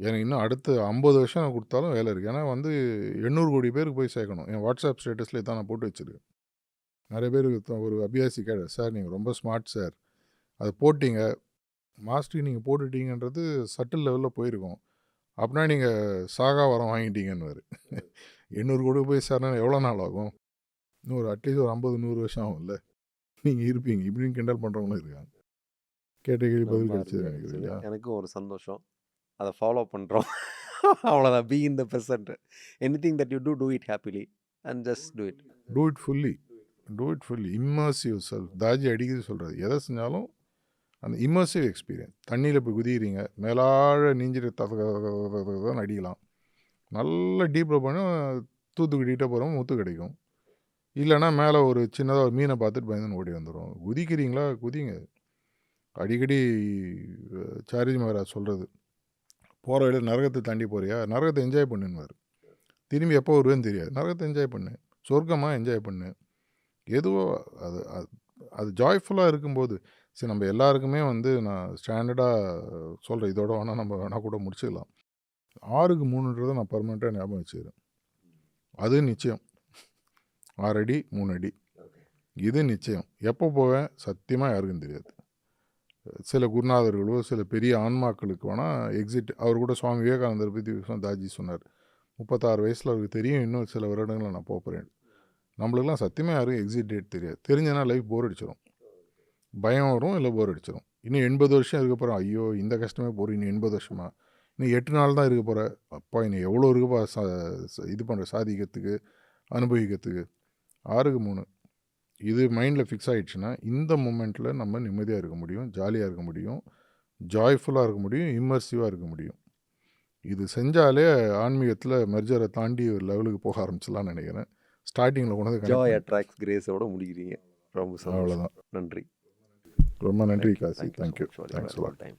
எனக்கு இன்னும் அடுத்து 50 வருஷம் கொடுத்தாலும் வேலை இருக்குது. ஏன்னா வந்து 800 கோடி பேருக்கு போய் சேர்க்கணும். என் வாட்ஸ்அப் ஸ்டேட்டஸில் இதான் நான் போட்டு வச்சுருக்கேன். நிறைய பேர் ஒரு அபியாசி கேட்க, சார் நீங்கள் ரொம்ப ஸ்மார்ட் சார், அதை போட்டீங்க, மாஸ்டரி நீங்கள் போட்டுட்டீங்கன்றது சட்டில் லெவலில் போயிருக்கும், அப்படின்னா நீங்கள் சாகா வரம் வாங்கிட்டீங்கன்னு 800 கோடி போய் சார்னா எவ்வளோ நாள் ஆகும்? இன்னும் ஒரு அட்லீஸ்ட் ஒரு 50-100 வருஷம் ஆகும்ல, நீங்கள் இருப்பீங்க இப்படின்னு கிண்டல் பண்ணுறவங்களும் இருக்காங்க. கேட்ட கேள்வி பதில் ரொம்ப கிடைச்சது அருமையா நினைக்கிறேன் இருந்துச்சுங்க. இல்லையா? எனக்கும் ஒரு சந்தோஷம். அதை ஃபாலோ பண்ணுறோம். அவ்வளோதான். B in the present. Anything that you do it happily and just do it. Do it fully, immersive self. Daaji அடிக்கடி சொல்கிறது, எதை செஞ்சாலும் அந்த இம்மர்சிவ் எக்ஸ்பீரியன்ஸ். தண்ணியில் போய் குதிக்கிறீங்க, மேலாழ நீஞ்சிட்டு தான் அடிக்கலாம், நல்ல டீப்பில் போனால் தூத்துக்கிட்டே போகிறோம் முத்து கிடைக்கும், இல்லைன்னா மேலே ஒரு சின்னதாக ஒரு மீனை பார்த்துட்டு பயந்துன்னு ஓடி வந்துடும். குதிக்கிறீங்களா குதிங்க. அடிக்கடி சாரிஜி மகாராஜ் சொல்கிறது, போகிற வழியில் நரகத்தை தாண்டி போறியா, நரகத்தை என்ஜாய் பண்ணுன்னுவார். திரும்பி எப்போ வருவேன்னு தெரியாது, நரகத்தை என்ஜாய் பண்ணு, சொர்க்கமாக என்ஜாய் பண்ணு. எதுவோ அது அது ஜாய்ஃபுல்லாக இருக்கும்போது, சரி நம்ம எல்லாருக்குமே நான் ஸ்டாண்டர்டாக சொல்கிறேன், இதோட வேணால் நம்ம வேணால் கூட முடிச்சுக்கலாம். 6க்கு 3ன்றதை நான் பர்மனெண்ட்டாக ஞாபகம் வச்சுக்கிறேன். அது நிச்சயம். 6 அடி 3 அடி இது நிச்சயம். எப்போ போவேன் சத்தியமாக யாருக்கும் தெரியாது. சில குருநாதர்களோ சில பெரிய ஆன்மாக்களுக்கு வேணால் எக்ஸிட். அவர் கூட சுவாமி விவேகானந்தர் பற்றி தாஜி சொன்னார், 36 வயசில் அவருக்கு தெரியும் இன்னும் சில வருடங்களில் நான் போகிறேன். நம்மளுக்கெல்லாம் சத்தியமாக யாரும் எக்ஸிட் டேட் தெரியாது. தெரிஞ்சனா லைஃப் போர் அடிச்சிடும், பயம் வரும், இல்லை போர் அடிச்சிடும். இன்னும் 80 வருஷம் இருக்க போகிறோம், ஐயோ இந்த கஷ்டமே போகிறோம், இன்னும் 80 வருஷமா, இன்னும் 8 நாள் தான் இருக்க போகிற, அப்பா இன்னும் எவ்வளோ இருக்குப்பா இது பண்ணுற சாதிக்கிறதுக்கு அனுபவிக்கிறதுக்கு. 6க்கு 3 இது மைண்டில் ஃபிக்ஸ் ஆகிடுச்சுன்னா இந்த மூமெண்ட்டில் நம்ம நிம்மதியாக இருக்க முடியும், ஜாலியாக இருக்க முடியும், ஜாய்ஃபுல்லாக இருக்க முடியும், இம்மர்சிவாக இருக்க முடியும். இது செஞ்சாலே ஆன்மீகத்தில் மெர்ஜரை தாண்டி ஒரு லெவலுக்கு போக ஆரம்பிச்சலாம்னு நினைக்கிறேன். ஸ்டார்டிங்கில் கொண்டு வந்து ஜாய் அட்ராக்ட்ஸ் கிரேஸோட முடிக்கிறீங்க. ரொம்ப சந்தோஷம். அவ்வளோதான். நன்றி. ரொம்ப நன்றி Thank you. Kashi. Thank you so thank you. much for your thanks valuable time.